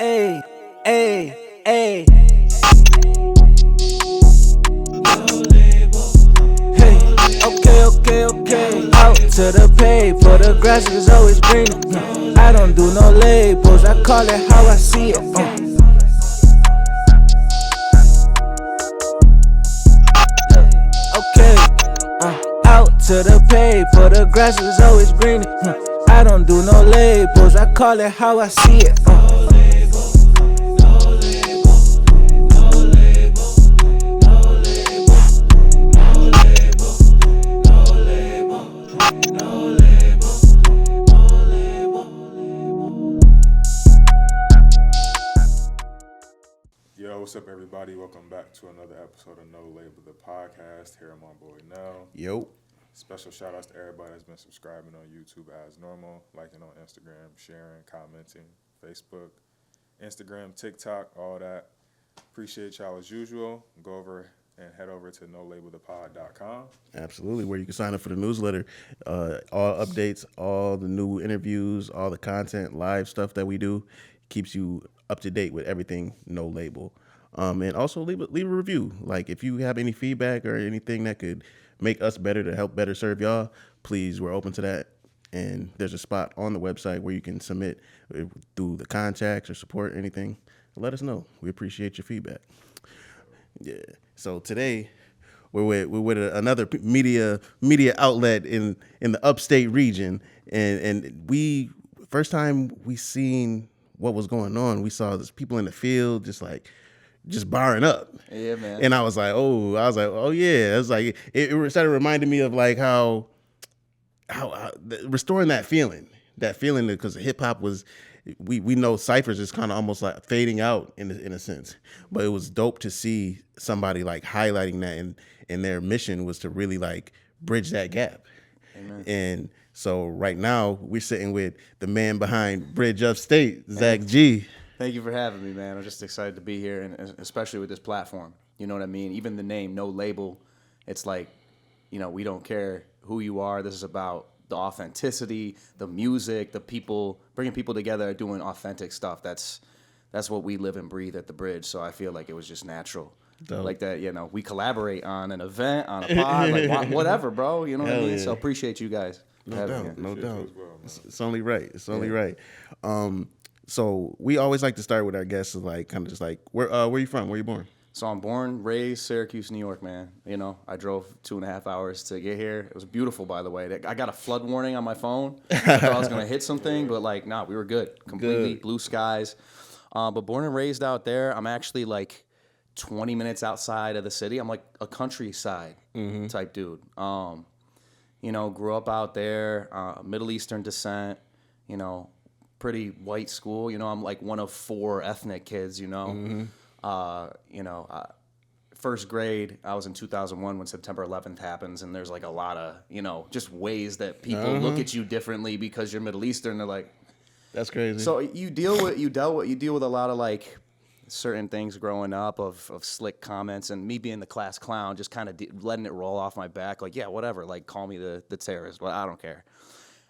Hey, hey, hey. Hey, okay. Out to the paper, the grass is always greener. I don't do no labels, I call it how I see it. Okay, out to the paper, the grass is always greener. I don't do no labels, I call it how I see it. Yo, what's up, everybody? Welcome back to another episode of No Label, the podcast. Here, I'm my boy Nell. Yo. Special shout outs to everybody that's been subscribing on YouTube as normal, liking on Instagram, sharing, commenting, Facebook, Instagram, TikTok, all that. Appreciate y'all as usual. Go over and head over to nolabelthepod.com. Absolutely, where you can sign up for the newsletter. All updates, all the new interviews, all the content, live stuff that we do keeps you up to date with everything No Label. And also leave a review. Like if you have any feedback or anything that could make us better to help better serve y'all, please, we're open to that. And there's a spot on the website where you can submit through the contacts or support anything. Let us know. We appreciate your feedback. Yeah. So today we're with another media outlet in the upstate region, and we first time we seen what was going on, we saw this people in the field just barring up. Yeah, man. And I was like, oh yeah. It was like it started reminding me of like how restoring that feeling because hip hop was. We know Cyphers is kind of almost like fading out in a sense, but it was dope to see somebody like highlighting that, and their mission was to really like bridge that gap. Amen. And so right now we're sitting with the man behind Bridge Upstate, Zak G. Thank you for having me, man. I'm just excited to be here, and especially with this platform. You know what I mean? Even the name, No Label, it's like, we don't care who you are. This is about the authenticity, the music, the people, bringing people together, doing authentic stuff. That's what we live and breathe at the Bridge. So I feel like it was just natural. Dope. Like that, we collaborate on an event, on a pod, like whatever, bro. You know what I mean? Yeah. So appreciate you guys. No doubt. as well, It's only right. Right. So we always like to start with our guests, like kind of just like where you from? Where you born? So I'm born, raised Syracuse, New York, man. I drove 2.5 hours to get here. It was beautiful, by the way. I got a flood warning on my phone. I thought I was going to hit something, but we were good. Completely Good. blue skies. But born and raised out there, I'm actually like 20 minutes outside of the city. I'm like a countryside type dude. Grew up out there, Middle Eastern descent, pretty white school. I'm like one of 4 ethnic kids, First grade, I was in 2001 when September 11th happens, and there's like a lot of, just ways that people look at you differently because you're Middle Eastern. They're like, That's crazy. so you deal with a lot of like certain things growing up of slick comments, and me being the class clown, just kind of letting it roll off my back. Like, yeah, whatever. Like, call me the terrorist. Well, I don't care.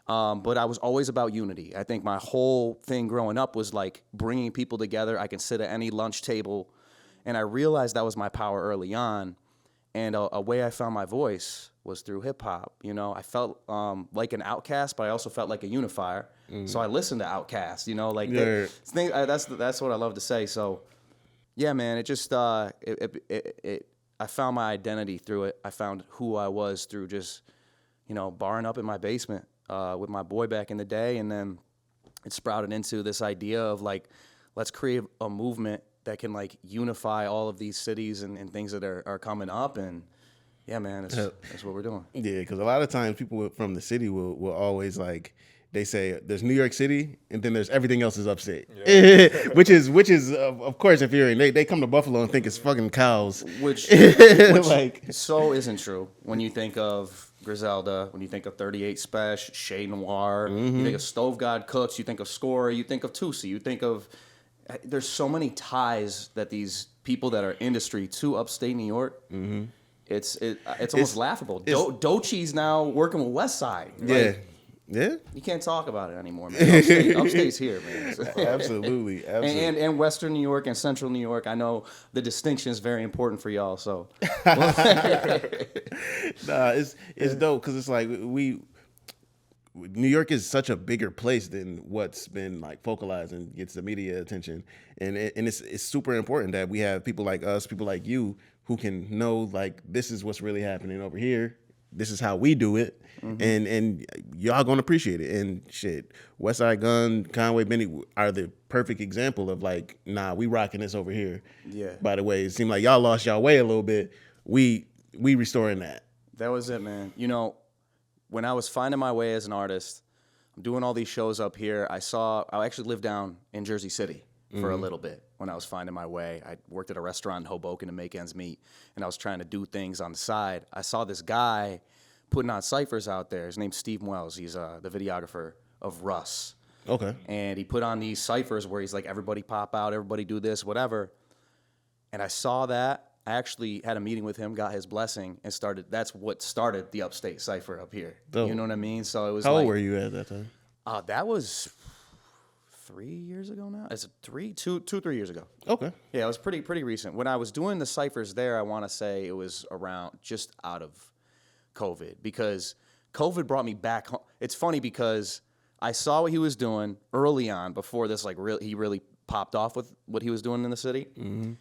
But I was always about unity. I think my whole thing growing up was like bringing people together. I can sit at any lunch table, and I realized that was my power early on. And a way I found my voice was through hip hop. I felt like an outcast, but I also felt like a unifier. So I listened to Outkast. That's what I love to say. So yeah, man, it just I found my identity through it. I found who I was through just barring up in my basement with my boy back in the day, and then it sprouted into this idea of like, let's create a movement that can like unify all of these cities and things that are coming up. And yeah, man, that's what we're doing. Yeah, because a lot of times people from the city will always like, they say there's New York City and then there's everything else is upstate. Yeah. which is of course infuriating. They come to Buffalo and think it's fucking cows. Which like so isn't true when you think of Griselda, when you think of 38 Special, Chez Noir, you think of Stove God Cooks, you think of Score, you think of Tusi, you think of there's so many ties that these people that are industry to upstate New York. It's almost laughable. Dochi's now working with West Side. Yeah. Yeah, You can't talk about it anymore, man. Upstate's here, man. absolutely. And Western New York and Central New York. I know the distinction is very important for y'all. So Nah, it's dope because it's like New York is such a bigger place than what's been like focalized and gets the media attention, and it's super important that we have people like us, people like you, who can know like this is what's really happening over here. This is how we do it, and y'all gonna appreciate it. And shit, Westside Gun, Conway, Benny are the perfect example of like, nah, we rocking this over here. Yeah. By the way, it seemed like y'all lost y'all way a little bit. We restoring that. that was it, man. You know, when I was finding my way as an artist, I'm doing all these shows up here. I actually lived down in Jersey City for a little bit when I was finding my way. I worked at a restaurant in Hoboken to make ends meet, and I was trying to do things on the side. I saw this guy putting on ciphers out there. His name's Steve Wells. He's the videographer of Russ. Okay. And he put on these ciphers where he's like, everybody pop out, everybody do this, whatever. And I saw that. I actually had a meeting with him, got his blessing, and that's what started the Upstate Cypher up here. Dope. You know what I mean? So it was How like, old were you at that time? that was 3 years ago now. Is it 3 years ago? Okay. Yeah, it was pretty recent. When I was doing the ciphers there, I want to say it was around just out of COVID, because COVID brought me back home. It's funny because I saw what he was doing early on before this, like he really popped off with what he was doing in the city. Mm-hmm.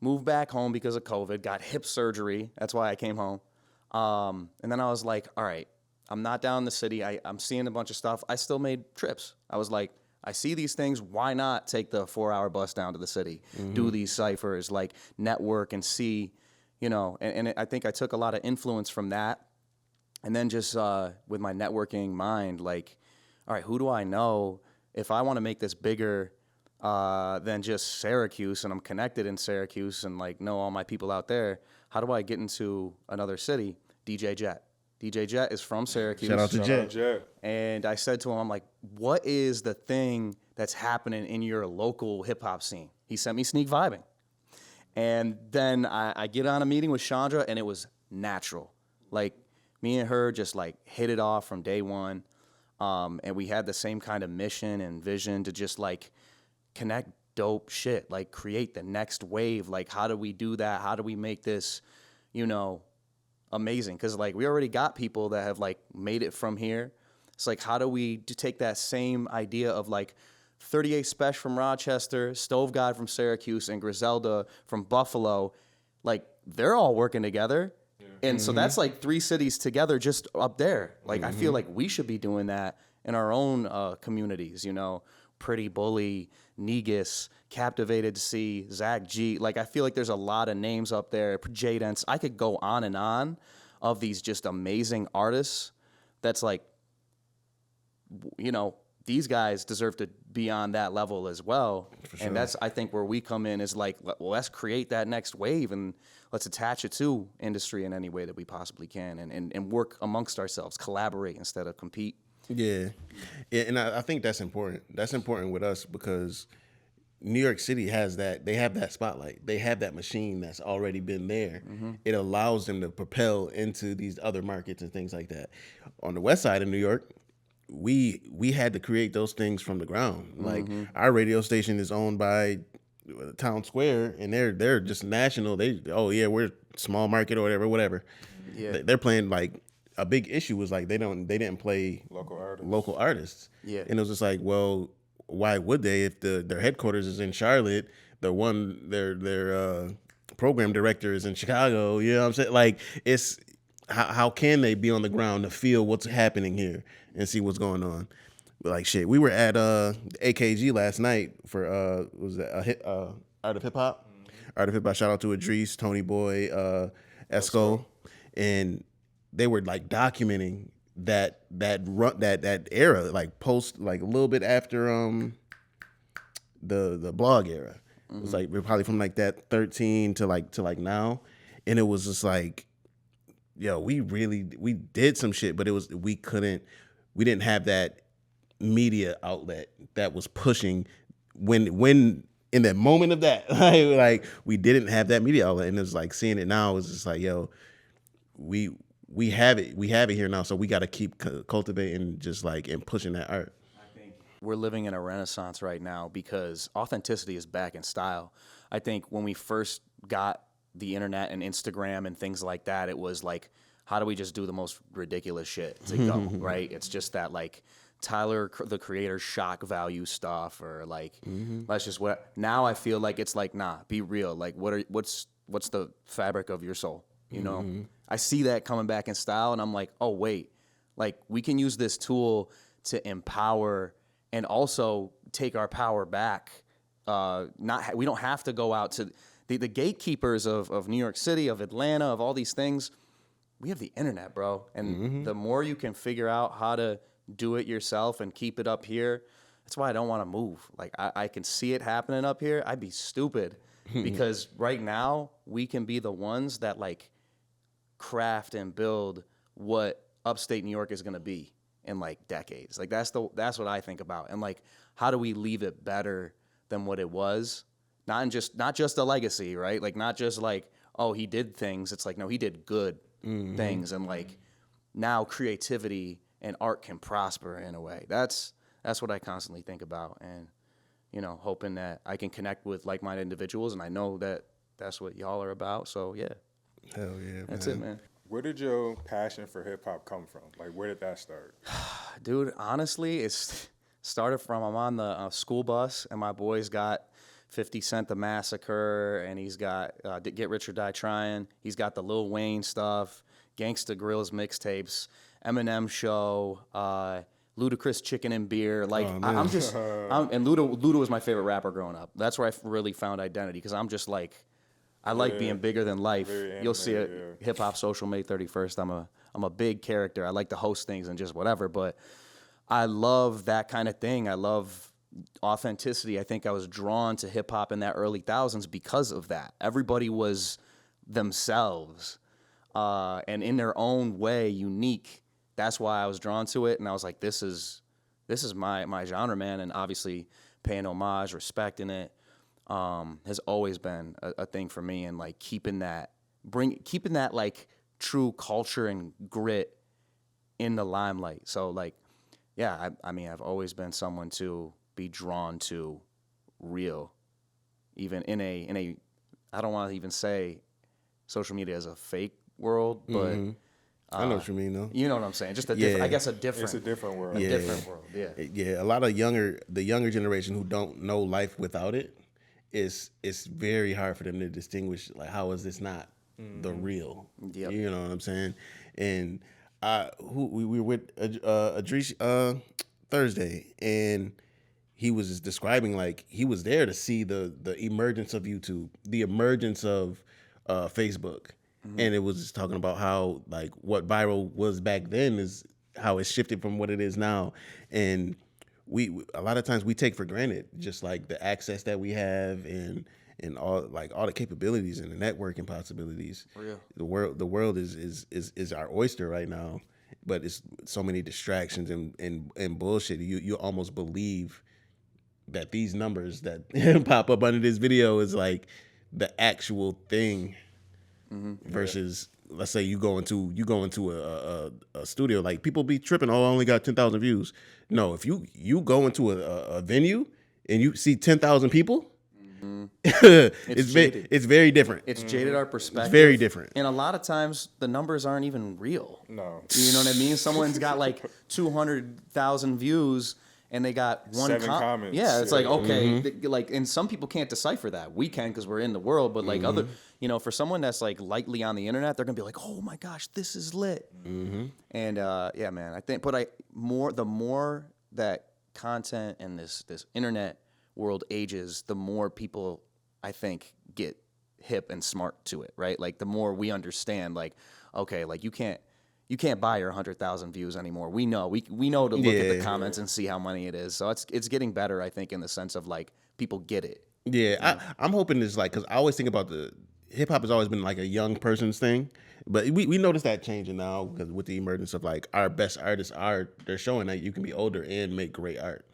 Moved back home because of COVID, got hip surgery. That's why I came home. And then I was like, all right, I'm not down in the city. I'm seeing a bunch of stuff. I still made trips. I was like, I see these things. Why not take the 4-hour bus down to the city, do these ciphers, like network and see, you know, and I think I took a lot of influence from that. And then just with my networking mind, like, all right, who do I know? If I want to make this bigger than just Syracuse, and I'm connected in Syracuse and like know all my people out there, how do I get into another city? DJ Jet. DJ Jet is from Syracuse. Shout out to Jet. And I said to him, I'm like, what is the thing that's happening in your local hip hop scene? He sent me Sneak Vibing. And then I get on a meeting with Chandra, and it was natural. Like, me and her just like hit it off from day one. And we had the same kind of mission and vision to just like connect dope shit, like create the next wave. Like, how do we do that? How do we make this, you know, amazing? Because like we already got people that have like made it from here. It's like, how do we take that same idea of like 38 Special from Rochester, Stove God from Syracuse, and Griselda from Buffalo? Like, they're all working together. And so that's like 3 cities together just up there. Like, I feel like we should be doing that in our own communities, you know, Pretty Bully, Negus, Captivated to See, Zak G. Like, I feel like there's a lot of names up there. Jadence. I could go on and on of these just amazing artists. That's like, you know, these guys deserve to be on that level as well. Sure. And that's, I think, where we come in is like, well, let's create that next wave and let's attach it to industry in any way that we possibly can, and work amongst ourselves, collaborate instead of compete. Yeah, and I think that's important. That's important with us because New York City has that. They have that spotlight. They have that machine that's already been there. Mm-hmm. It allows them to propel into these other markets and things like that. On the west side of New York, we had to create those things from the ground. Like, our radio station is owned by Town Square, and they're just national. We're small market or whatever. Yeah, they're playing like. A big issue was like they didn't play local artists. Yeah, and it was just like, well, why would they if their headquarters is in Charlotte? Their program director is in Chicago. You know what I'm saying? Like, it's how can they be on the ground to feel what's happening here and see what's going on? But like, shit, we were at AKG last night for was that Art of Hip Hop? Art of Hip Hop. Shout out to Idris, Tony Boy, Esco, and they were like documenting that era, like post, like a little bit after the blog era. It was like we're probably from like that 13 to like now, and it was just like, yo, we did some shit, but we didn't have that media outlet that was pushing when in that moment of that, like we didn't have that media outlet, and it was like seeing it now is just like, yo, we have it here now, so we got to keep cultivating just like and pushing that art. We're living in a renaissance right now because authenticity is back in style. I think when we first got the internet and Instagram and things like that, it was like, how do we just do the most ridiculous shit to go, right? It's just that like Tyler, the Creator, shock value stuff, or like, let's just what. Now I feel like it's like, nah, be real. Like, what's the fabric of your soul? You know, I see that coming back in style, and I'm like, oh wait, like we can use this tool to empower and also take our power back. We don't have to go out to the gatekeepers of New York City, of Atlanta, of all these things. We have the internet, bro. And the more you can figure out how to do it yourself and keep it up here, that's why I don't want to move. Like, I can see it happening up here. I'd be stupid because right now we can be the ones that, like, craft and build what upstate New York is going to be in, like, decades. Like, that's what I think about. And, like, how do we leave it better than what it was? Not just a legacy, right? Like, not just like, oh, he did things. It's like, no, he did good things. And like, now creativity and art can prosper in a way. That's what I constantly think about. And, you know, hoping that I can connect with like-minded individuals. And I know that that's what y'all are about. So yeah. Hell yeah, man. That's it, man. Where did your passion for hip hop come from? Like, where did that start? Dude, honestly, it's started from, I'm on the school bus and my boy's got 50 Cent The Massacre, and he's got Get Rich or Die Trying. He's got the Lil Wayne stuff, Gangsta Grillz mixtapes, Eminem Show, Ludacris Chicken and Beer. Like, and Luda was my favorite rapper growing up. That's where I really found identity, because I'm just like, I like being bigger than life. You'll see it, Hip Hop Social May 31st. I'm a big character. I like to host things and just whatever, but I love that kind of thing. I love authenticity. I think I was drawn to hip hop in that early thousands because of that. Everybody was themselves, and in their own way, unique. That's why I was drawn to it, and I was like, this is my genre, man. And obviously, paying homage, respecting it, has always been a thing for me. And like keeping that like true culture and grit in the limelight. So like, yeah, I mean, I've always been someone to be drawn to real, even in a I don't want to even say social media is a fake world, but I know what you mean, though. You know what I'm saying? Just a different, I guess a different. It's a different world. Different world, yeah. Yeah, a lot of the younger generation who don't know life without it, it's very hard for them to distinguish, like, how is this not the real? Yep. You know what I'm saying? And we were with Adrish Thursday, and he was just describing, like, he was there to see the emergence of YouTube, the emergence of Facebook. And it was just talking about how, like, what viral was back then is how it shifted from what it is now. And we a lot of times we take for granted just like the access that we have and all the capabilities and the networking possibilities. Real. The world is our oyster right now, but it's so many distractions and bullshit. You almost believe that these numbers that pop up under this video is like the actual thing. Versus, let's say you go into a studio, like, people be tripping, oh, I only got 10,000 views. No, if you go into a venue and you see 10,000 people, it's very different. It's jaded our perspective. It's very different. And a lot of times the numbers aren't even real. No. You know what I mean? Someone's got like 200,000 views and they got one 7 comments. Yeah, it's like, okay, like, and some people can't decipher that. We can, because we're in the world, but like other, you know, for someone that's like lightly on the internet, they're gonna be like, oh my gosh, this is lit. And yeah, man, I think, but the more that content and this internet world ages, the more people, I think, get hip and smart to it, right? Like, the more we understand, like, okay, like, you can't buy your 100,000 views anymore. We know to look at the comments and see how many it is. So it's getting better, I think, in the sense of like people get it. Yeah, I'm hoping it's like, because I always think about hip hop has always been like a young person's thing, but we notice that changing now because with the emergence of like our best artists they're showing that you can be older and make great art.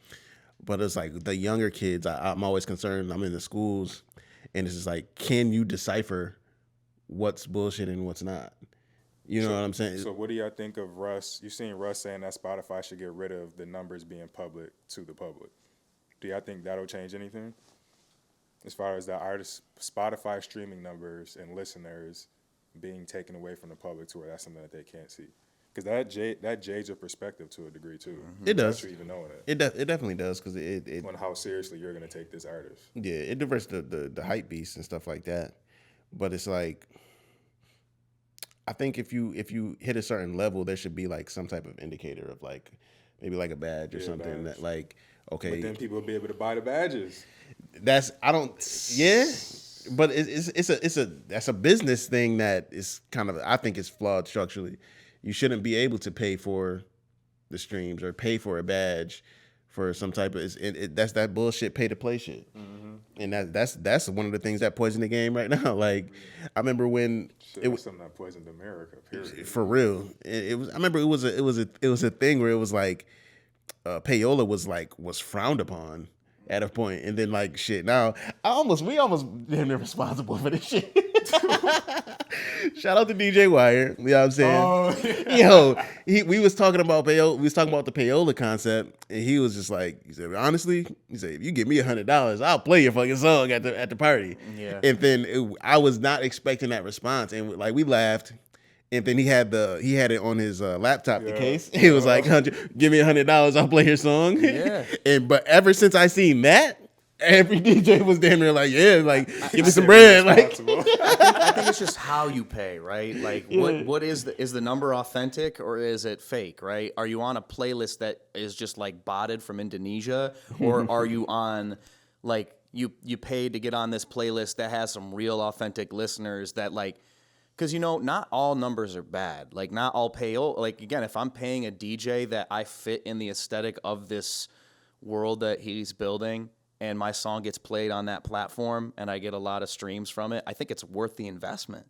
But it's like the younger kids, I'm always concerned. I'm in the schools, and it's just like, can you decipher what's bullshit and what's not? You know what I'm saying? So what do y'all think of Russ? You seen Russ saying that Spotify should get rid of the numbers being public to the public. Do y'all think that'll change anything? As far as the artist Spotify streaming numbers and listeners being taken away from the public to where that's something that they can't see. Because that jades your perspective to a degree too. It does. You even knowing it. It definitely does because it On how seriously you're gonna take this artist. yeah, it diverts the hype beast and stuff like that. But it's like, I think if you hit a certain level, there should be like some type of indicator of like maybe like a badge or something badge. that like, okay, But then people will be able to buy the badges. that's but that's a business thing that is kind of, I think it's flawed structurally. You shouldn't be able to pay for the streams or pay for a badge for some type of that's that bullshit pay to play shit. And that's one of the things that poisoned the game right now. Like, I remember when Shit, it was something that poisoned America. Period. for real. It was. I remember it was a thing where it was like payola was frowned upon at a point, and then like shit. Now we almost damn near responsible for this shit. Shout out to DJ Wire. You know what I'm saying? Yo, we was talking about payola. We was talking about the payola concept, and he was just like, he said, honestly, he said, if you give me $100, I'll play your fucking song at the party. Yeah. And then I was not expecting that response, and like we laughed. And then he had it on his laptop, the case. He was like, give me $100, I'll play your song. Yeah. But ever since I seen that, every DJ was damn near like, yeah, like, give me some bread. Like, I think it's just how you pay, right? Like, what is the number authentic or is it fake, right? Are you on a playlist that is just like botted from Indonesia, or are you on like you paid to get on this playlist that has some real authentic listeners that like. Because, not all numbers are bad. Like, not all payola. Like, again, if I'm paying a DJ that I fit in the aesthetic of this world that he's building and my song gets played on that platform and I get a lot of streams from it, I think it's worth the investment.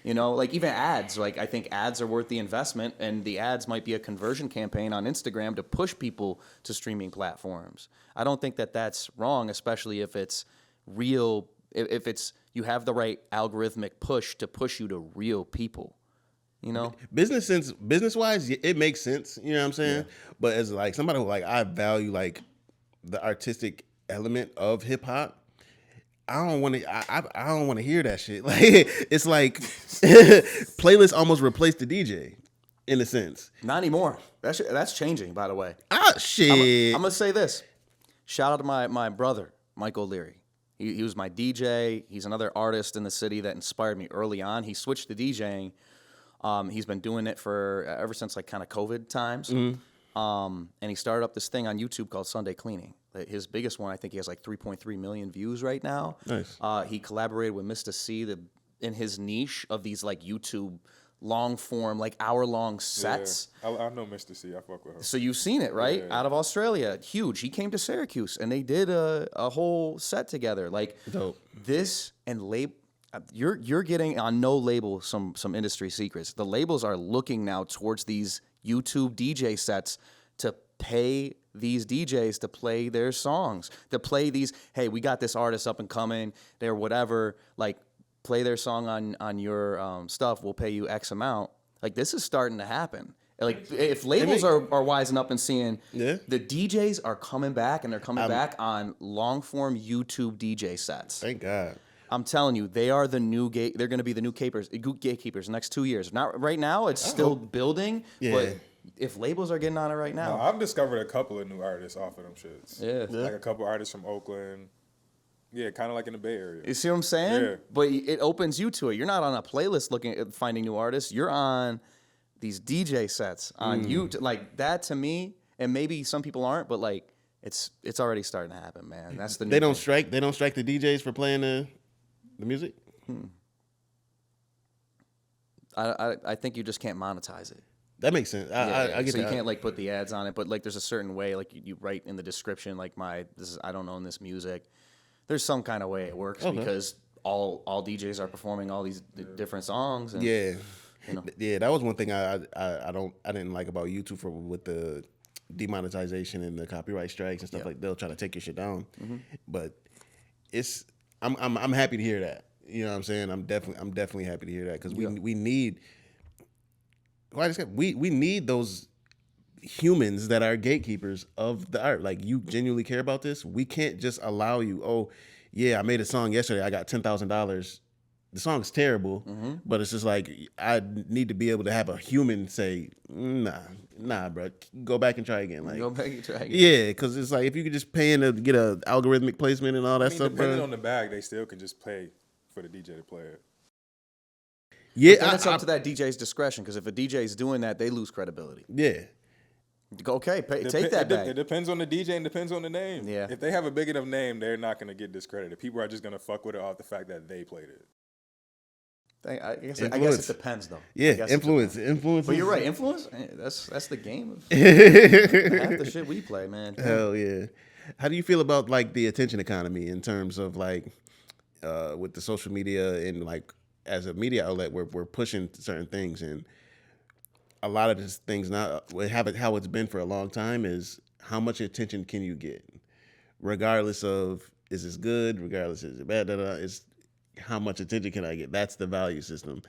Like even ads. Like, I think ads are worth the investment, and the ads might be a conversion campaign on Instagram to push people to streaming platforms. I don't think that that's wrong, especially if it's real, if it's you have the right algorithmic push to push you to real people, business wise, it makes sense. You know what I'm saying? Yeah. But as like somebody who like I value like the artistic element of hip hop, I don't want to hear that shit. Like, it's like playlists almost replaced the DJ in a sense. Not anymore. That's changing, by the way. Shit. I'm gonna say this. Shout out to my brother, Mike O'Leary. He was my DJ. He's another artist in the city that inspired me early on. He switched to DJing. He's been doing it ever since like kind of COVID times. Mm-hmm. And he started up this thing on YouTube called Sunday Cleaning. His biggest one, I think he has like 3.3 million views right now. Nice. He collaborated with Mr. C in his niche of these like YouTube long form, like hour-long sets. Yeah, I know Mr. C. I fuck with her. So you've seen it, right? Yeah. Out of Australia. Huge. He came to Syracuse, and they did a whole set together. Like, dope. This and you're getting on no label some industry secrets. The labels are looking now towards these YouTube DJ sets to pay these DJs to play their songs, to play these, hey, we got this artist up and coming, they're whatever, like, play their song on your stuff, we'll pay you X amount. Like, this is starting to happen. Like, if labels are wising up and seeing the DJs are coming back, and they're coming back on long-form YouTube DJ sets. Thank God. I'm telling you, they are the new they're going to be the new gatekeepers next 2 years. Not right now, it's still building, but if labels are getting on it right now. No, I've discovered a couple of new artists off of them shits. Yeah. Like a couple artists from Oakland. Yeah, kind of like in the Bay Area. You see what I'm saying? Yeah. But it opens you to it. You're not on a playlist looking at finding new artists. You're on these DJ sets on YouTube. Like, that to me, and maybe some people aren't, but like it's already starting to happen, man. That's the new They don't thing. strike the DJs for playing the music? I think you just can't monetize it. That makes sense. I get so that. you can't like put the ads on it, but like there's a certain way, like you write in the description, like I don't own this music. There's some kind of way it works because all DJs are performing all these different songs. And, yeah, that was one thing I didn't like about YouTube with the demonetization and the copyright strikes and stuff like they'll try to take your shit down. Mm-hmm. But I'm happy to hear that. You know what I'm saying? I'm definitely happy to hear that because we need we need those humans that are gatekeepers of the art. Like, you genuinely care about this. We can't just allow you. Oh, yeah, I made a song yesterday. I got $10,000. The song's terrible, but it's just like, I need to be able to have a human say, nah, bro, go back and try again. Like, Go back and try again. yeah, because it's like, if you could just pay in to get a algorithmic placement and all that stuff, depending bro. on the bag, they still can just pay for the DJ to play it. Yeah, Then it's up to that DJ's discretion, because if a DJ's doing that, they lose credibility. yeah. Okay, take that back. It depends on the DJ and depends on the name. Yeah. If they have a big enough name, they're not going to get discredited. People are just going to fuck with it off the fact that they played it. I guess Influence. it depends, though. Yeah, influence. But you're right, influence. That's the game of half the shit we play, man. Hell yeah. How do you feel about like the attention economy in terms of like with the social media and like as a media outlet, we're pushing certain things, and a lot of these things now how it's been for a long time is how much attention can you get, regardless of is this good, regardless is it bad, it's how much attention can I get. That's the value system.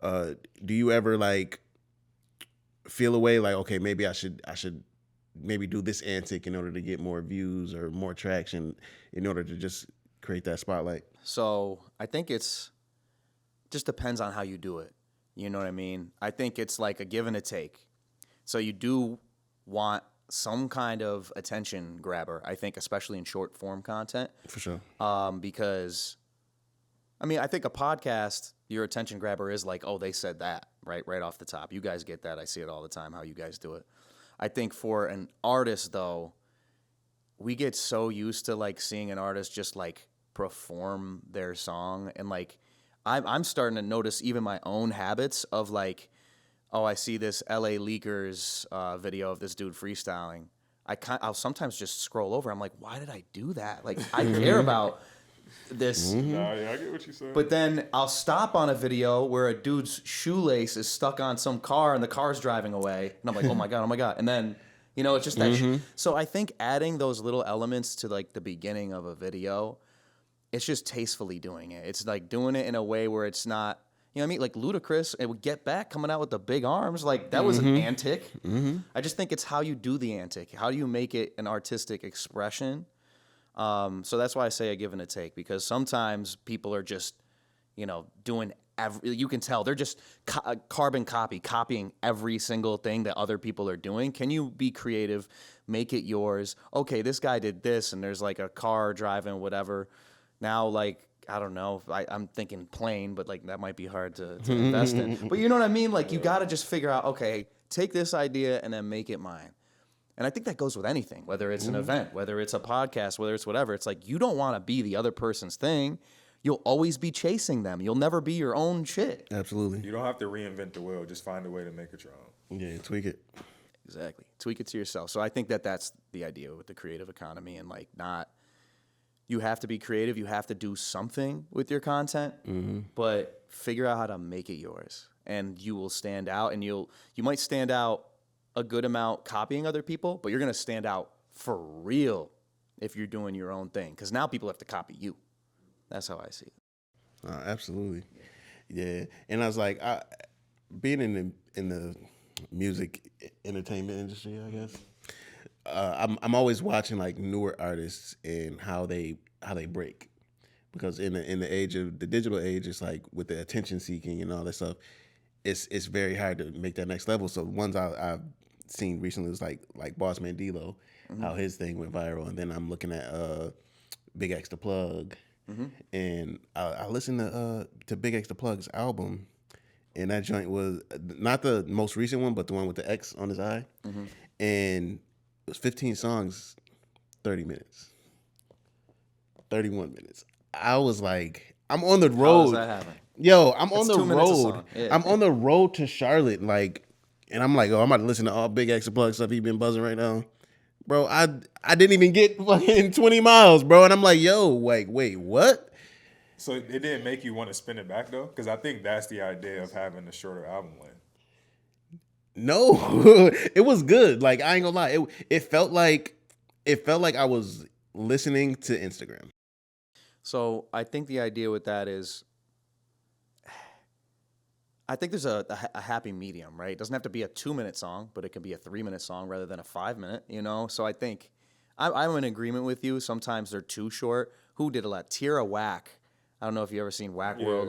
Do you ever like feel a way like, okay, maybe I should maybe do this antic in order to get more views or more traction in order to just create that spotlight? So I think it's just depends on how you do it. You know what I mean? I think it's like a give and a take. So you do want some kind of attention grabber, I think, especially in short form content. For sure. Because, I mean, I think a podcast, your attention grabber is like, oh, they said that, right off the top. You guys get that. I see it all the time, how you guys do it. I think for an artist, though, we get so used to, like, seeing an artist just, like, perform their song. And, like, I'm starting to notice even my own habits of, like, oh, I see this LA Leakers video of this dude freestyling. I'll sometimes just scroll over. I'm like, why did I do that? Like, I care about this. Nah, yeah, I get what you're saying. But then I'll stop on a video where a dude's shoelace is stuck on some car and the car's driving away. And I'm like, oh my God. And then, you know, it's just that shit. So I think adding those little elements to, like, the beginning of a video, it's just tastefully doing it. It's like doing it in a way where it's not, you know what I mean? Like Ludacris, it would Get Back coming out with the big arms. Like, that was an antic. I just think it's how you do the antic. How do you make it an artistic expression? So that's why I say a give and a take, because sometimes people are just, you know, doing you can tell they're just copying every single thing that other people are doing. Can you be creative, make it yours? Okay, this guy did this, and there's like a car driving, whatever. Now, like, I don't know, I'm thinking plane, but like that might be hard to invest in. But you know what I mean? Like, you got to just figure out, okay, take this idea and then make it mine. And I think that goes with anything, whether it's an event, whether it's a podcast, whether it's whatever. It's like, you don't want to be the other person's thing. You'll always be chasing them. You'll never be your own shit. Absolutely. You don't have to reinvent the wheel. Just find a way to make it your own. Yeah, tweak it. Exactly. Tweak it to yourself. So I think that's the idea with the creative economy, and like, not, you have to be creative. You have to do something with your content, but figure out how to make it yours, and you will stand out. And you might stand out a good amount copying other people, but you're gonna stand out for real if you're doing your own thing. Because now people have to copy you. That's how I see it. Absolutely. Yeah. And I was like, being in the music entertainment industry, I guess. I'm always watching like newer artists and how they break, because in the age of the digital age, it's like with the attention seeking and all that stuff, it's very hard to make that next level. So ones I've seen recently was like Boss Man D-Lo, how his thing went viral, and then I'm looking at Big X the Plug, and I listened to Big X the Plug's album, and that joint was not the most recent one, but the one with the X on his eye, and it was 15 songs, 30 minutes. 31 minutes. I was like, I'm on the road. How does that happen? Yo, I'm on That's the 2 minutes a road. song. Yeah. I'm on the road to Charlotte, like, and I'm like, oh, I'm about to listen to all Big X Plug stuff he been buzzing right now. Bro, I didn't even get fucking 20 miles, bro. And I'm like, yo, wait, what? So it didn't make you want to spin it back, though? Because I think that's the idea of having a shorter album length. No, it was good. Like, I ain't gonna lie. It felt like I was listening to Instagram. So I think the idea with that is, I think there's a happy medium, right? It doesn't have to be a 2-minute song, but it can be a 3-minute song rather than a 5-minute, you know? So I think I'm in agreement with you. Sometimes they're too short. Who did a lot? Thieir Whack. I don't know if you ever seen Whack World.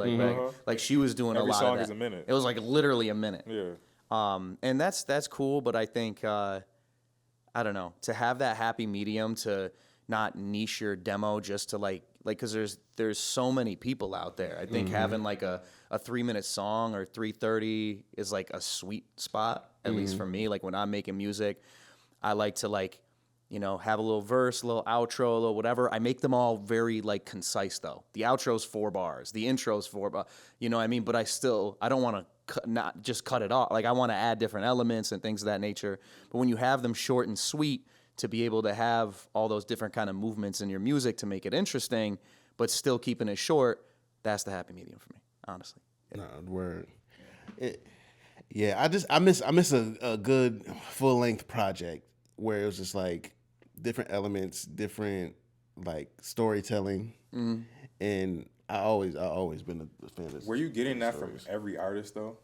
Like she was doing Every a lot song of that. is a minute. It was like literally a minute. Yeah. And that's cool, but I think I don't know, to have that happy medium, to not niche your demo just to like because there's so many people out there. I think having like a 3-minute song or 3:30 is like a sweet spot, at least for me. Like when I'm making music, I like to like, you know, have a little verse, a little outro, a little whatever. I make them all very like concise though. The outro's 4 bars, the intro's 4 bars, you know what I mean? But I don't want to not just cut it off. Like I want to add different elements and things of that nature. But when you have them short and sweet, to be able to have all those different kind of movements in your music to make it interesting, but still keeping it short, that's the happy medium for me, honestly. No, word. I miss a good full length project where it was just like different elements, different like storytelling, and I always been a fan of. Were you getting that from every artist though?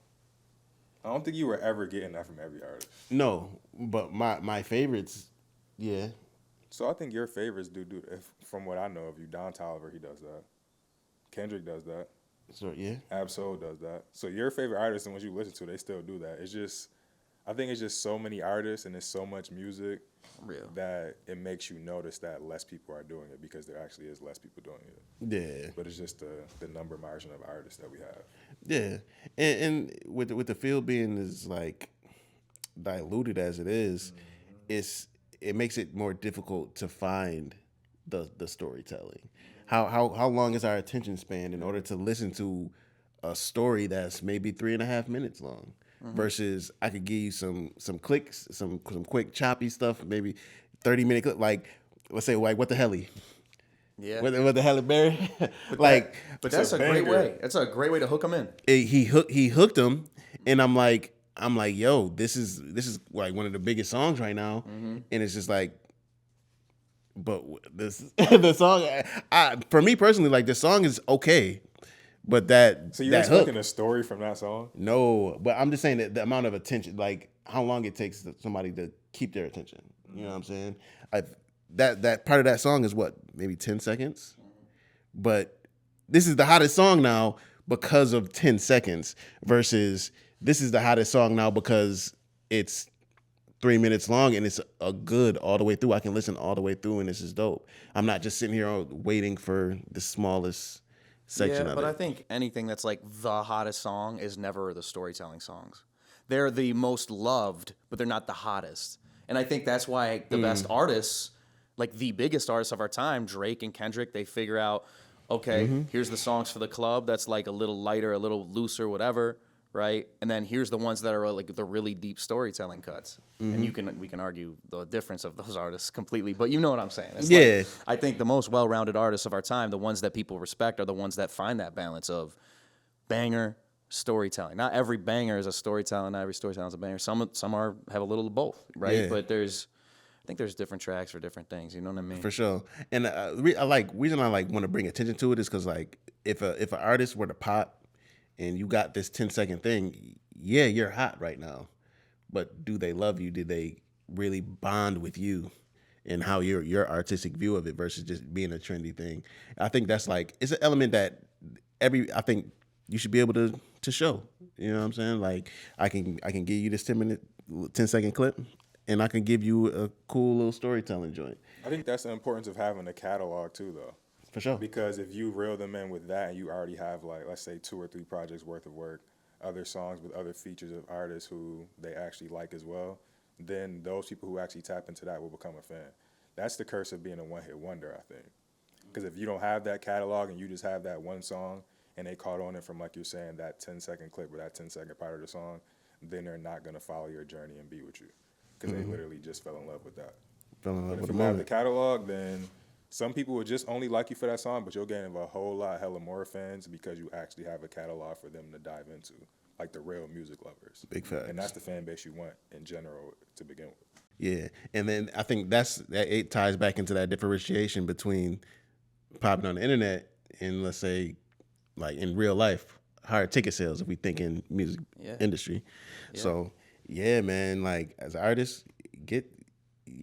I don't think you were ever getting that from every artist. No, but my favorites, yeah. So I think your favorites do. From what I know of you, Don Toliver, he does that. Kendrick does that. So yeah. Absol does that. So your favorite artists, and what you listen to, they still do that. It's just, I think it's just so many artists and there's so much music that it makes you notice that less people are doing it because there actually is less people doing it. Yeah. But it's just the number margin of artists that we have. Yeah, and with the field being as like diluted as it is, it makes it more difficult to find the storytelling. How long is our attention span in order to listen to a story that's maybe 3.5 minutes long? Versus I could give you some clicks, some quick choppy stuff, maybe 30-minute clip, like let's say like What the Helly. Yeah. What the hell, Barry? Like, but that's a great way. That's a great way to hook them in. He hooked him, and I'm like, yo, this is like one of the biggest songs right now, and it's just like, but this the song, for me personally, like the song is okay, but that so you're that expecting hook, a story from that song? No, but I'm just saying that the amount of attention, like how long it takes somebody to keep their attention. You know what I'm saying? That part of that song is what, maybe 10 seconds? But this is the hottest song now because of 10 seconds versus this is the hottest song now because it's 3 minutes long and it's a good all the way through. I can listen all the way through and this is dope. I'm not just sitting here waiting for the smallest section of it. But I think anything that's like the hottest song is never the storytelling songs. They're the most loved, but they're not the hottest. And I think that's why the best artists, like the biggest artists of our time, Drake and Kendrick, they figure out, okay, here's the songs for the club that's like a little lighter, a little looser, whatever, right? And then here's the ones that are like the really deep storytelling cuts. And we can argue the difference of those artists completely, but you know what I'm saying. It's like, I think the most well-rounded artists of our time, the ones that people respect, are the ones that find that balance of banger, storytelling. Not every banger is a storytelling, not every storytelling is a banger. Some have a little of both, right? Yeah. But I think there's different tracks for different things. You know what I mean? For sure. And reason I want to bring attention to it is because like if an artist were to pop and you got this 10-second thing, yeah, you're hot right now. But do they love you? Did they really bond with you and how your artistic view of it versus just being a trendy thing? I think that's like, it's an element that I think you should be able to show. You know what I'm saying? Like I can give you this 10-second clip and I can give you a cool little storytelling joint. I think that's the importance of having a catalog too, though. For sure. Because if you reel them in with that and you already have, like, let's say 2 or 3 projects worth of work, other songs with other features of artists who they actually like as well, then those people who actually tap into that will become a fan. That's the curse of being a one-hit wonder, I think. Because if you don't have that catalog and you just have that one song and they caught on it from, like you're saying, that 10-second clip or that 10-second part of the song, then they're not going to follow your journey and be with you. Because they literally just fell in love with that. Fell in love But with if the you have the moment. catalog, then some people will just only like you for that song, but you'll get a whole lot hella more fans because you actually have a catalog for them to dive into, like the real music lovers. Big facts. And that's the fan base you want in general to begin with. Yeah, and then I think that it ties back into that differentiation between popping on the internet and, let's say, like in real life, higher ticket sales if we think in music industry. So yeah, man, like as artists,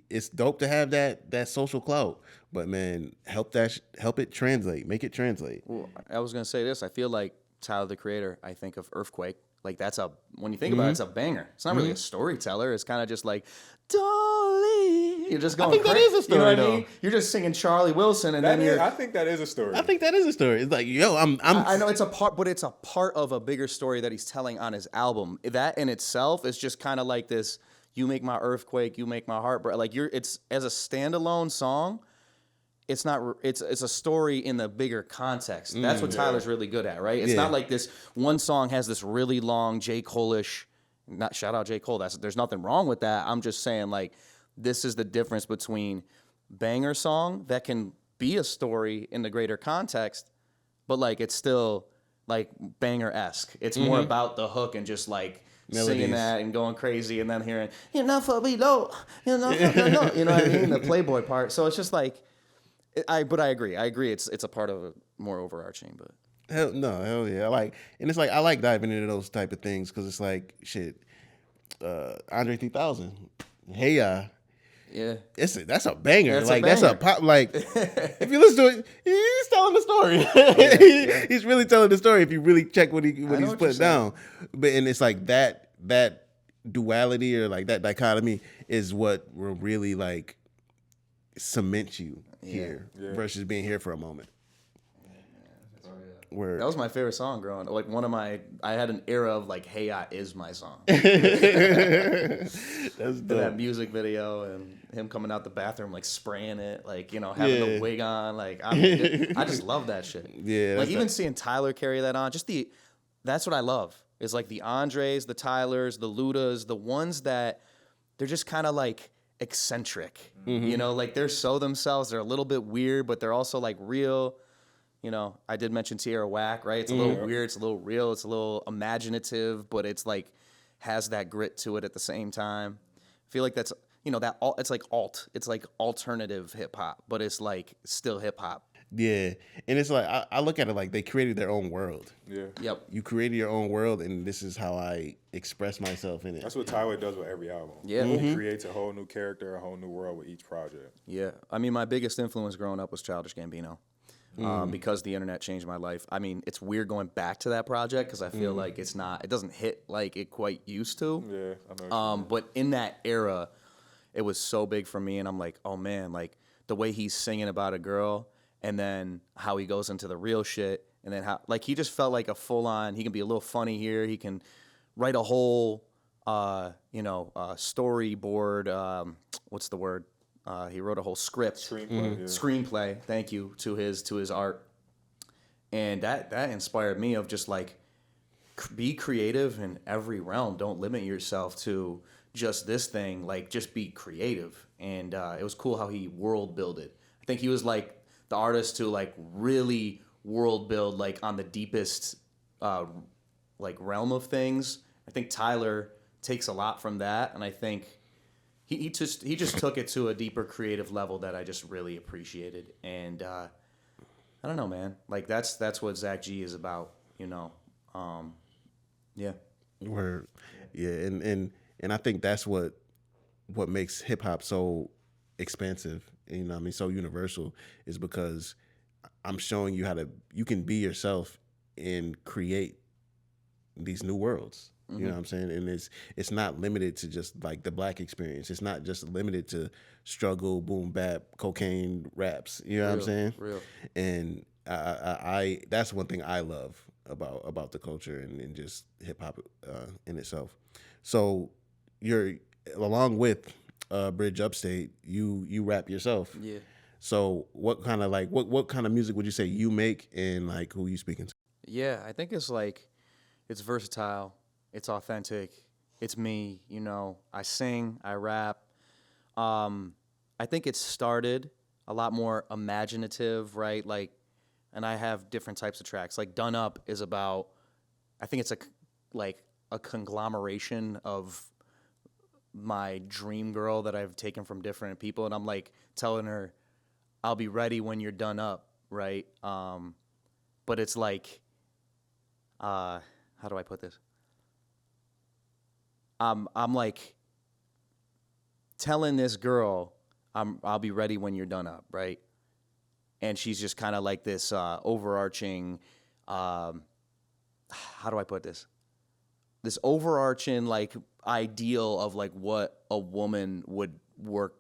it's dope to have that social clout, but man, help it translate, make it translate. Well, I was gonna say this. I feel like Tyler the Creator. I think of Earthquake. Like when you think about it, it's a banger. It's not really a storyteller. It's kind of just like, Dolly. You're just going. I think that is a story, you know what though. I mean? You're just singing Charlie Wilson, and then you're. I think that is a story. I think that is a story. It's like, yo, I know it's a part, but it's a part of a bigger story that he's telling on his album. That in itself is just kind of like this. You make my earthquake. You make my heart break. Like it's as a standalone song. It's not. It's a story in the bigger context. That's what Tyler's really good at, right? It's not like this one song has this really long J. Cole-ish. Not shout out J. Cole. There's nothing wrong with that. I'm just saying like this is the difference between banger song that can be a story in the greater context, but like it's still like banger-esque. It's more about the hook and just like singing that and going crazy and then hearing you're not for below, you know, no. You know what I mean? The Playboy part. So it's just like. But I agree. It's a part of a more overarching. But hell yeah. I like diving into those type of things because it's like shit. Andre 3000, hey yeah, that's a banger. That's that's a pop. Like if you listen to it, he's telling the story. He's really telling the story. If you really check what he's putting down, and it's like that duality or like that dichotomy is what will really like cement you here versus being here for a moment. That was my favorite song growing up. Like I had an era of like, "Hey, I" is my song. That's dope. That music video and him coming out the bathroom like spraying it, like having the wig on. Like I just love that shit. Yeah, like even seeing Tyler carry that on, that's what I love. Is like the Andres, the Tylers, the Ludas, the ones that they're just kind of like eccentric. Like they're so themselves. They're a little bit weird, but they're also like real. I did mention thieir Whack, right? It's a little weird, it's a little real, it's a little imaginative, but it's like has that grit to it at the same time. I feel like that's it's like it's like alternative hip hop, but it's like still hip hop. Yeah, and it's like I look at it like they created their own world. Yeah. Yep. You created your own world, and this is how I express myself in it. That's what Tyler does with every album. Yeah. He creates a whole new character, a whole new world with each project. Yeah. I mean, my biggest influence growing up was Childish Gambino. Because the internet changed my life. I mean, it's weird going back to that project because I feel like it doesn't hit like it quite used to. Yeah, I know. But in that era, it was so big for me, and I'm like, oh man, like the way he's singing about a girl, and then how he goes into the real shit, and then how like he just felt like a full on. He can be a little funny here. He can write a whole, storyboard. What's the word? He wrote a whole script, screenplay. Thank you to his art, and that inspired me of just like be creative in every realm. Don't limit yourself to just this thing. Like just be creative, and it was cool how he world builded. I think he was like the artist to like really world build like on the deepest like realm of things. I think Tyler takes a lot from that, and I think. He just took it to a deeper creative level that I just really appreciated, and I don't know, man. Like that's what Zak G is about, Yeah. Word. Yeah, and I think that's what makes hip hop so expansive, so universal, is because I'm showing you you can be yourself and create these new worlds. You know what I'm saying? And it's not limited to just like the black experience. It's not just limited to struggle, boom bap, cocaine raps. You know what I'm saying? Real. And I that's one thing I love about the culture and just hip hop in itself. So you're along with Bridge Upstate, you rap yourself. Yeah. So what kind of what kind of music would you say you make, and like who you speaking to? Yeah, I think it's like it's versatile. It's authentic. It's me, I sing, I rap. I think it started a lot more imaginative, right? And I have different types of tracks. Like Done Up is about, I think it's a conglomeration of my dream girl that I've taken from different people. And I'm like telling her, I'll be ready when you're done up, right? But it's like, how do I put this? I'm like telling this girl, I'll be ready when you're done up, right? And she's just kind of like this overarching, how do I put this? This overarching like ideal of like what a woman would work,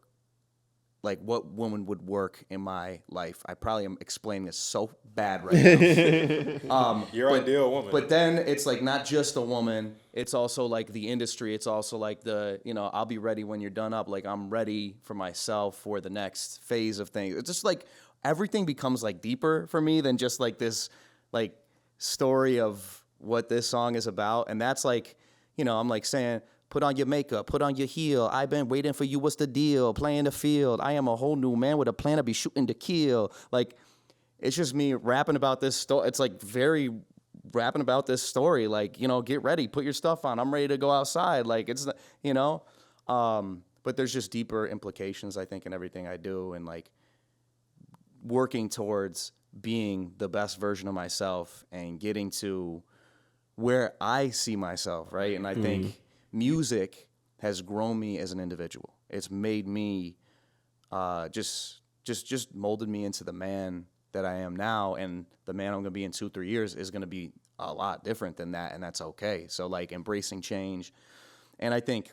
like what woman would work in my life. I probably am explaining this so bad right now. Your ideal woman. But then it's like not just a woman. It's also like the industry. It's also like the, I'll be ready when you're done up. Like I'm ready for myself for the next phase of things. It's just like everything becomes like deeper for me than just like this like story of what this song is about. And that's like, I'm like saying, put on your makeup, put on your heel. I've been waiting for you. What's the deal? Playing the field. I am a whole new man with a plan to be shooting to kill. Like, it's just me rapping about this story. It's like very rapping about this story. Like, get ready, put your stuff on. I'm ready to go outside. Like, it's, but there's just deeper implications, I think, in everything I do. And like working towards being the best version of myself and getting to where I see myself, right? And I think music has grown me as an individual. It's made me just molded me into the man that I am now, and the man I'm gonna be in 2-3 years is gonna be a lot different than that, and that's okay. So like embracing change. And I think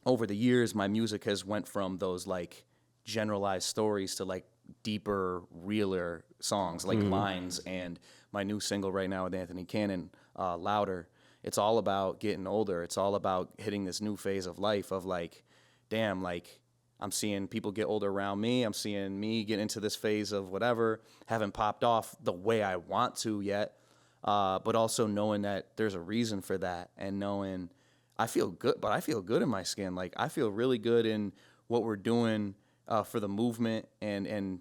over the years my music has went from those like generalized stories to like deeper, realer songs like Lines, and my new single right now with Anthony Cannon, Louder. It's all about getting older. It's all about hitting this new phase of life of like, damn, like I'm seeing people get older around me. I'm seeing me get into this phase of whatever, haven't popped off the way I want to yet, but also knowing that there's a reason for that, and knowing I feel good, but I feel good in my skin. Like I feel really good in what we're doing for the movement, and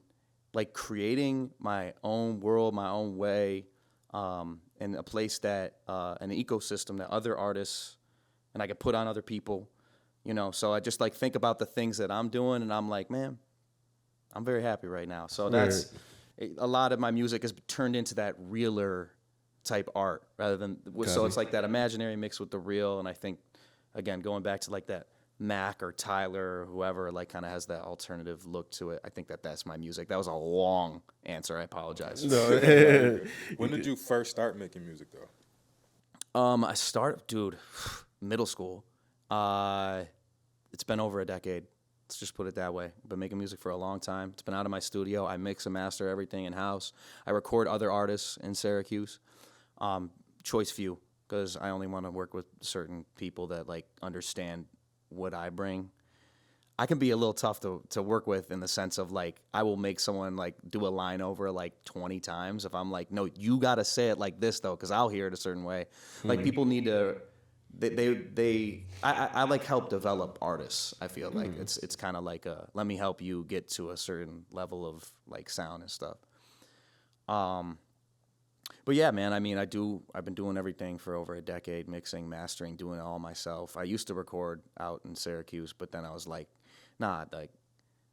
like creating my own world, my own way, in a place that, an ecosystem that other artists, and I can put on other people, so I just like think about the things that I'm doing, and I'm like, man, I'm very happy right now. So that's a lot of my music has turned into that realer type art rather than, so it's like that imaginary mixed with the real. And I think, again, going back to like that Mac or Tyler or whoever, like kind of has that alternative look to it. I think that's my music. That was a long answer. I apologize. No. When did you first start making music though? I started, middle school. It's been over a decade. Let's just put it that way. I've been making music for a long time. It's been out of my studio. I mix and master everything in-house. I record other artists in Syracuse. Choice few, because I only want to work with certain people that like understand what I bring. I can be a little tough to work with in the sense of like I will make someone like do a line over like 20 times if I'm like, no, you got to say it like this though, because I'll hear it a certain way. Like people need to, I like help develop artists. I feel like it's kind of like let me help you get to a certain level of like sound and stuff. But yeah, man, I mean, I've been doing everything for over a decade, mixing, mastering, doing it all myself. I used to record out in Syracuse, but then I was like, nah, like,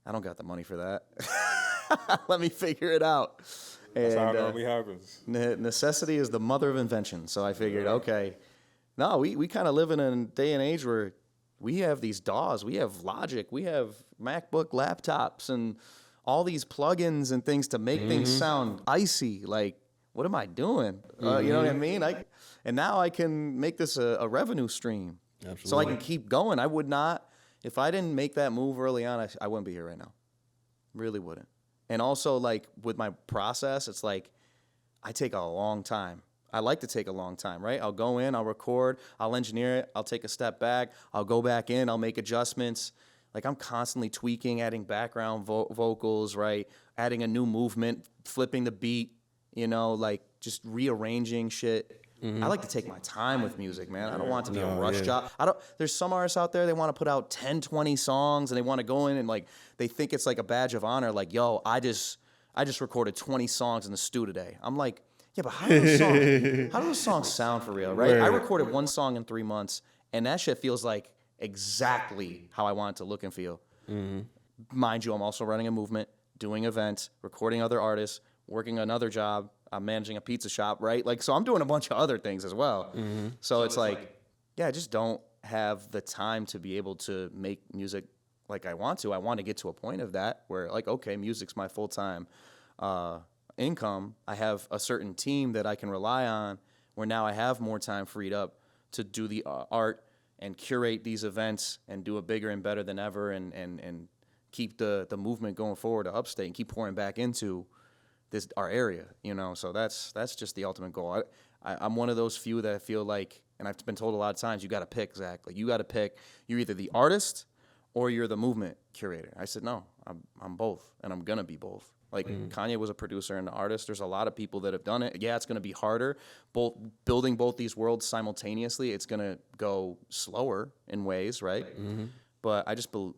I don't got the money for that. Let me figure it out. That's how it normally happens. Necessity is the mother of invention. So I figured, okay, no, we kind of live in a day and age where we have these DAWs, we have Logic, we have MacBook laptops and all these plugins and things to make things sound icy. Like, what am I doing? You know what I mean? And now I can make this a revenue stream. Absolutely. So I can keep going. I would not, if I didn't make that move early on, I wouldn't be here right now. Really wouldn't. And also, like, with my process, it's like I take a long time. I like to take a long time, right? I'll go in, I'll record, I'll engineer it, I'll take a step back, I'll go back in, I'll make adjustments. Like, I'm constantly tweaking, adding background vocals, right? Adding a new movement, flipping the beat, like just rearranging shit. I like to take my time with music, man. I don't want it to be a rush job. There's some artists out there, they want to put out 10, 20 songs and they want to go in and like, they think it's like a badge of honor. Like, yo, I just recorded 20 songs in the stew today. I'm like, yeah, but how do those songs sound for real, right? I recorded one song in 3 months and that shit feels like exactly how I want it to look and feel. Mind you, I'm also running a movement, doing events, recording other artists, working another job, I'm managing a pizza shop, right? Like, so I'm doing a bunch of other things as well. So it's like, yeah, I just don't have the time to be able to make music like I want to. I want to get to a point of that where, like, okay, music's my full-time income. I have a certain team that I can rely on where now I have more time freed up to do the art and curate these events and do it bigger and better than ever and keep the movement going forward to Upstate and keep pouring back into our area, you know. So that's just the ultimate goal. I'm one of those few that I feel like, and I've been told a lot of times, you got to pick, Zach. Like, you got to pick. You're either the artist or you're the movement curator. I said, no, I'm both, and I'm going to be both. Like, Kanye was a producer and an artist. There's a lot of people that have done it. Yeah, it's going to be harder. Building both these worlds simultaneously, it's going to go slower in ways, right? But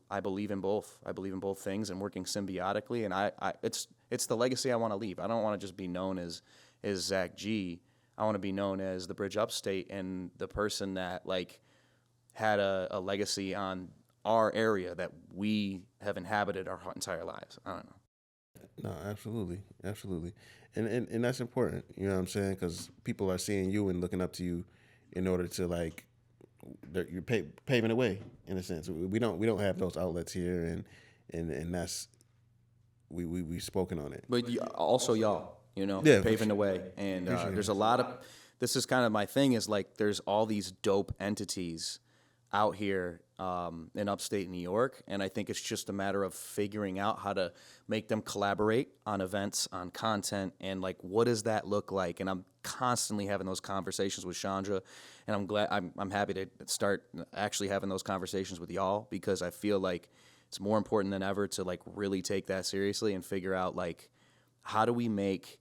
I believe in both. I believe in both things and working symbiotically. And it's the legacy I want to leave. I don't want to just be known as Zak G. I want to be known as the Bridge Upstate and the person that, like, had a legacy on our area that we have inhabited our entire lives. I don't know. No, absolutely, and that's important. You know what I'm saying? Because people are seeing you and looking up to you in order to, like, you're paving the way in a sense. We don't have those outlets here, and that's we've spoken on it. But also y'all, you know, Yeah, paving the way. And there's a lot of, this is kind of my thing, is like there's all these dope entities out here in upstate New York, and I think it's just a matter of figuring out how to make them collaborate on events, on content, and, like, what does that look like? And I'm constantly having those conversations with Chandra, and I'm happy to start actually having those conversations with y'all, because I feel like it's more important than ever to, like, really take that seriously and figure out, like, how do we make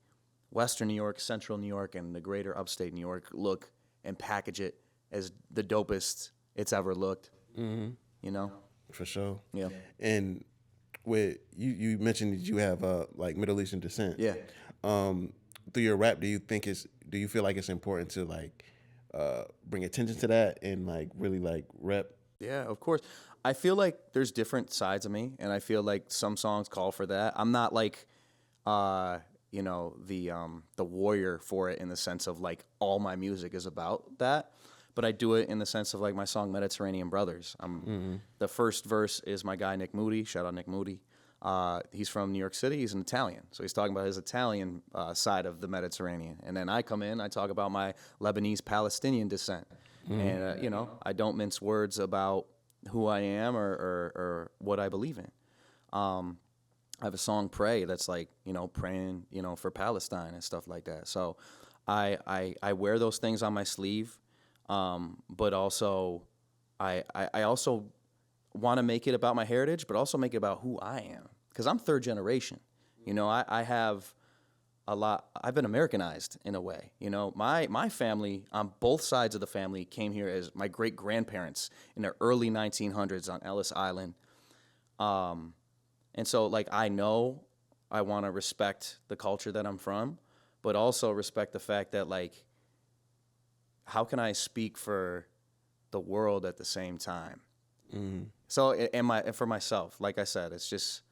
Western New York, Central New York, and the greater upstate New York look and package it as the dopest it's ever looked. You know? For sure. Yeah. And with you mentioned that you have like Middle Eastern descent. Yeah. Through your rap, do you feel like it's important to, like, bring attention to that and, like, really, like, rep? Yeah, of course. I feel like there's different sides of me, and I feel like some songs call for that. I'm not like you know, the warrior for it in the sense of, like, all my music is about that. But I do it in the sense of, like, my song Mediterranean Brothers. The first verse is my guy Nick Moody. Shout out Nick Moody. He's from New York City. He's an Italian. So he's talking about his Italian side of the Mediterranean. And then I come in, I talk about my Lebanese Palestinian descent. And, you know, I don't mince words about who I am or what I believe in. I have a song, Pray, that's, like, you know, praying, you know, for Palestine and stuff like that. So I wear those things on my sleeve. But also, I also want to make it about my heritage, but also make it about who I am. Because I'm third generation. You know, I have a lot, I've been Americanized in a way. You know, my family, on both sides of the family, came here as my great-grandparents in the early 1900s on Ellis Island. And so, like, I know I want to respect the culture that I'm from, but also respect the fact that, like, how can I speak for the world at the same time? So, and for myself, like I said, it's just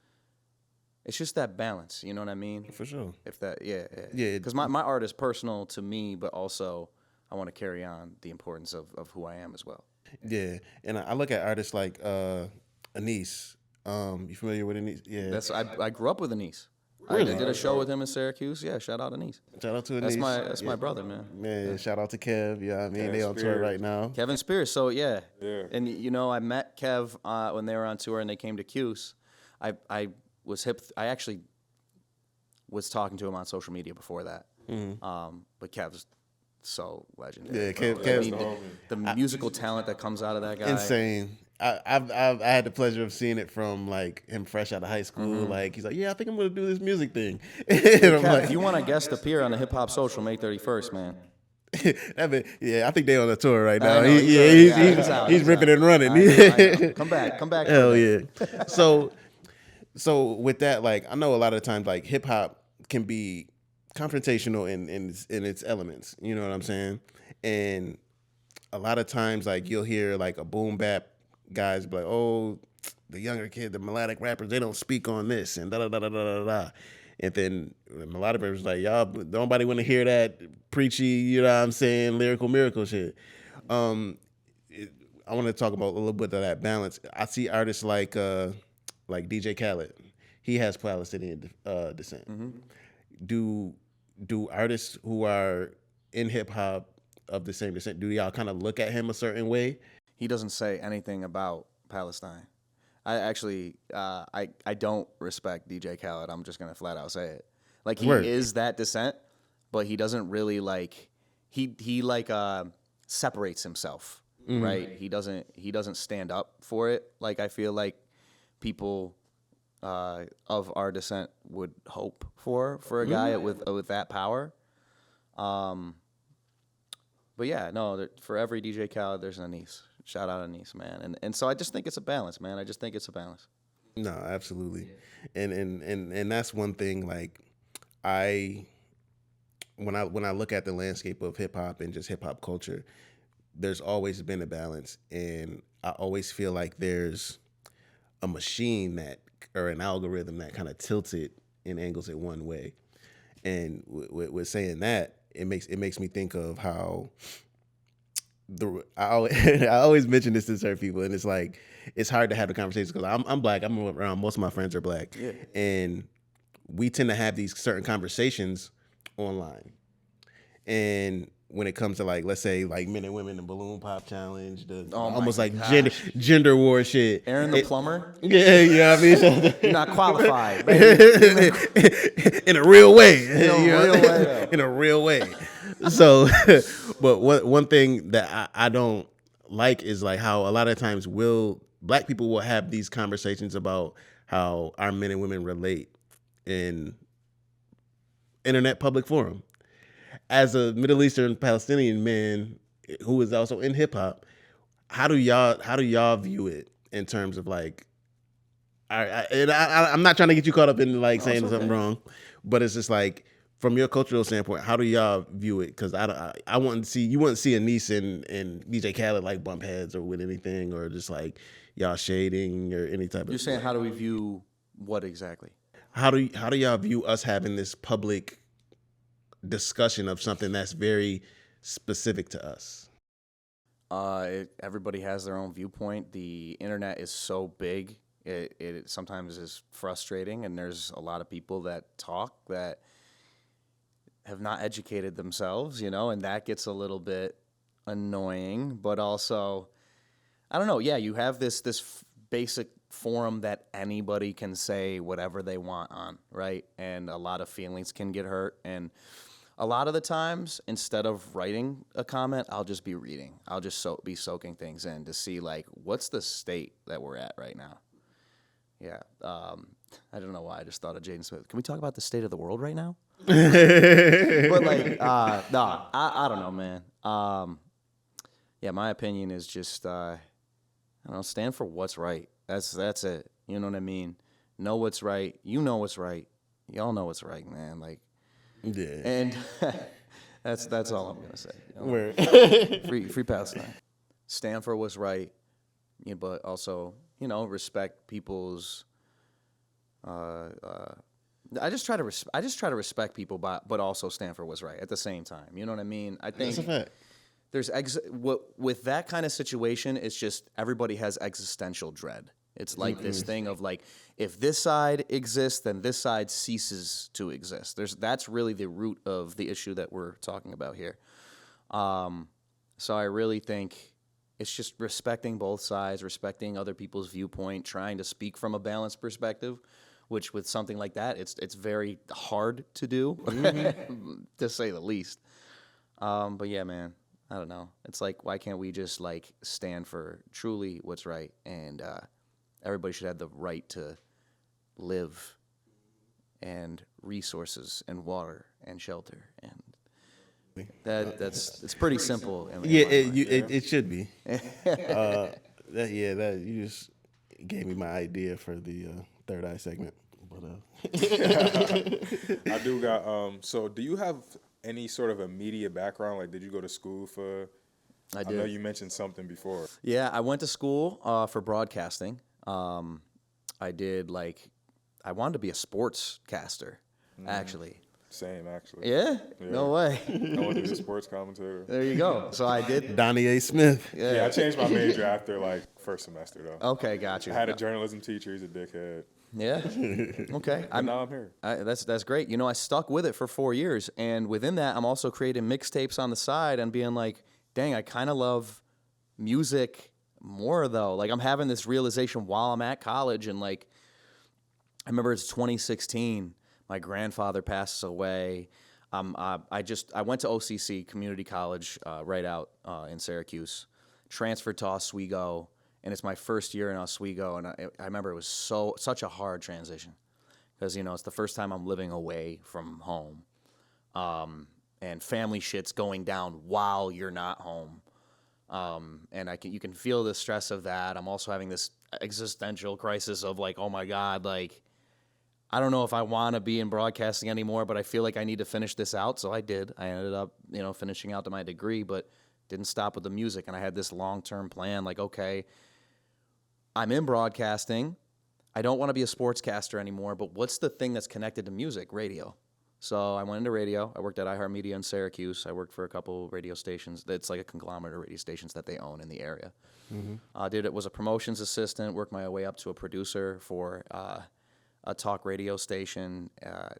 that balance. You know what I mean? For sure. If that, yeah. Yeah. Because my art is personal to me, but also I want to carry on the importance of who I am as well. Yeah, and I look at artists like Anise. You familiar with Anise? Yeah. I grew up with Anise. Really? I did a show with him in Syracuse. Yeah, shout out Anise. Shout out to Anise. That's my brother, man. Man, shout out to Kev. Yeah, I mean, Kevin they on tour Spears. right now. Kevin Spears. So yeah. Yeah. And you know, I met Kev when they were on tour and they came to Cuse. I actually was talking to him on social media before that. But Kev's so legendary. Yeah, bro. Kev's I mean, the musical talent that comes out of that guy. Insane. I had the pleasure of seeing it from, like, him fresh out of high school. Like, he's like, yeah, I think I'm gonna do this music thing. And I'm Kev, like, if you want to guest appear on the HipHop Social May 31st, man. yeah, I think they on the tour right I now. know, He's out, he's ripping and running. I know. Come back. Hell yeah. So with that, like, I know a lot of times, like, hip hop can be confrontational in its elements. You know what I'm saying? And a lot of times, like, you'll hear, like, a boom bap guys be like, oh, the younger kid, the melodic rappers, they don't speak on this and da da da da da da. And then a lot of people was like, y'all, nobody want to hear that preachy, you know what I'm saying, lyrical miracle shit. I want to talk about a little bit of that balance. I see artists like DJ Khaled. He has Palestinian descent. Do artists who are in hip hop of the same descent, do y'all kind of look at him a certain way? He doesn't say anything about Palestine. I actually, I don't respect DJ Khaled. I'm just gonna flat out say it. Like he is that descent, but he doesn't really like. He separates himself, right? He doesn't stand up for it. Like I feel like people of our descent would hope for a guy with that power. But yeah, no, for every DJ Khaled, there's an Anise. Shout out Anise, man. And so I just think it's a balance, man. I just think it's a balance. No, absolutely. And that's one thing, like, when I look at the landscape of hip hop and just hip hop culture, there's always been a balance. And I always feel like there's a machine or an algorithm that kind of tilts it and angles it one way. And with saying that, it makes me think of how I always mention this to certain people, and it's like it's hard to have the conversation because I'm black. I'm around, most of my friends are black, and we tend to have these certain conversations online. And when it comes to, like, let's say, like, men and women, the balloon pop challenge, almost like gender war shit. Aaron the plumber? Yeah, you know what I mean? You're not qualified, baby. In a real way. In a real way. So, but one thing that I don't like is, like, how a lot of times black people will have these conversations about how our men and women relate in internet public forum. As a Middle Eastern Palestinian man who is also in hip hop, how do y'all view it in terms of, like, I'm not trying to get you caught up in, like, saying something wrong, but it's just like, from your cultural standpoint, how do y'all view it? Because I want to see, you wouldn't see Anise and DJ Khaled, like, bump heads or with anything, or just, like, y'all shading or any type of. You're saying, how do we view what exactly? How do y'all view us having this public discussion of something that's very specific to us? Everybody has their own viewpoint. The internet is so big, it sometimes is frustrating, and there's a lot of people that talk that have not educated themselves, and that gets a little bit annoying. But also, I don't know. Yeah, you have this basic forum that anybody can say whatever they want on, right? And a lot of feelings can get hurt. And a lot of the times, instead of writing a comment, I'll just be reading. I'll just be soaking things in to see, like, what's the state that we're at right now? Yeah. I don't know why I just thought of Jaden Smith. Can we talk about the state of the world right now? But, like, no, I don't know, man. Yeah, my opinion is just, I don't know, stand for what's right. That's it. You know what I mean? Know what's right. You know what's right. Y'all know what's right, man. Like, yeah. And that's all I'm gonna say. Free Palestine. Stand for what's right, but also, respect people's. I just try to respect people, but also stand for what's right at the same time. You know what I mean? I think that's a fact. There's with that kind of situation, it's just everybody has existential dread. It's like this thing of, like, if this side exists, then this side ceases to exist. That's really the root of the issue that we're talking about here. So I really think it's just respecting both sides, respecting other people's viewpoint, trying to speak from a balanced perspective, which with something like that, it's very hard to do, to say the least. But yeah, man, I don't know. It's like, why can't we just, like, stand for truly what's right, and everybody should have the right to live, and resources, and water, and shelter, and it's pretty simple. It should be. You just gave me my idea for the third eye segment. But I do got. So, do you have any sort of a media background? Like, did you go to school for? I did. I know you mentioned something before. Yeah, I went to school for broadcasting. I wanted to be a sportscaster. actually. Same, actually. Yeah? No way. I want to be a sports commentator. There you go. So I did. Donnie A. Smith. Yeah, I changed my major after like first semester though. Okay, got you. I had a journalism teacher. He's a dickhead. Yeah. Okay. But now I'm here. That's great. You know, I stuck with it for 4 years, and within that, I'm also creating mixtapes on the side and being like, dang, I kind of love music more though. Like I'm having this realization while I'm at college, and like I remember it's 2016. My grandfather passes away. I went to OCC Community College right out in Syracuse, transferred to Oswego. And it's my first year in Oswego, and I remember it was such a hard transition because, you know, it's the first time I'm living away from home, and family shit's going down while you're not home, and you can feel the stress of that. I'm also having this existential crisis of like, oh my God, like I don't know if I want to be in broadcasting anymore, but I feel like I need to finish this out. So I did. I ended up, you know, finishing out to my degree, but didn't stop with the music, and I had this long-term plan, like, okay, I'm in broadcasting. I don't want to be a sportscaster anymore, but what's the thing that's connected to music? Radio. So I went into radio. I worked at iHeartMedia in Syracuse. I worked for a couple radio stations. It's like a conglomerate of radio stations that they own in the area. Mm-hmm. Was a promotions assistant, worked my way up to a producer for a talk radio station.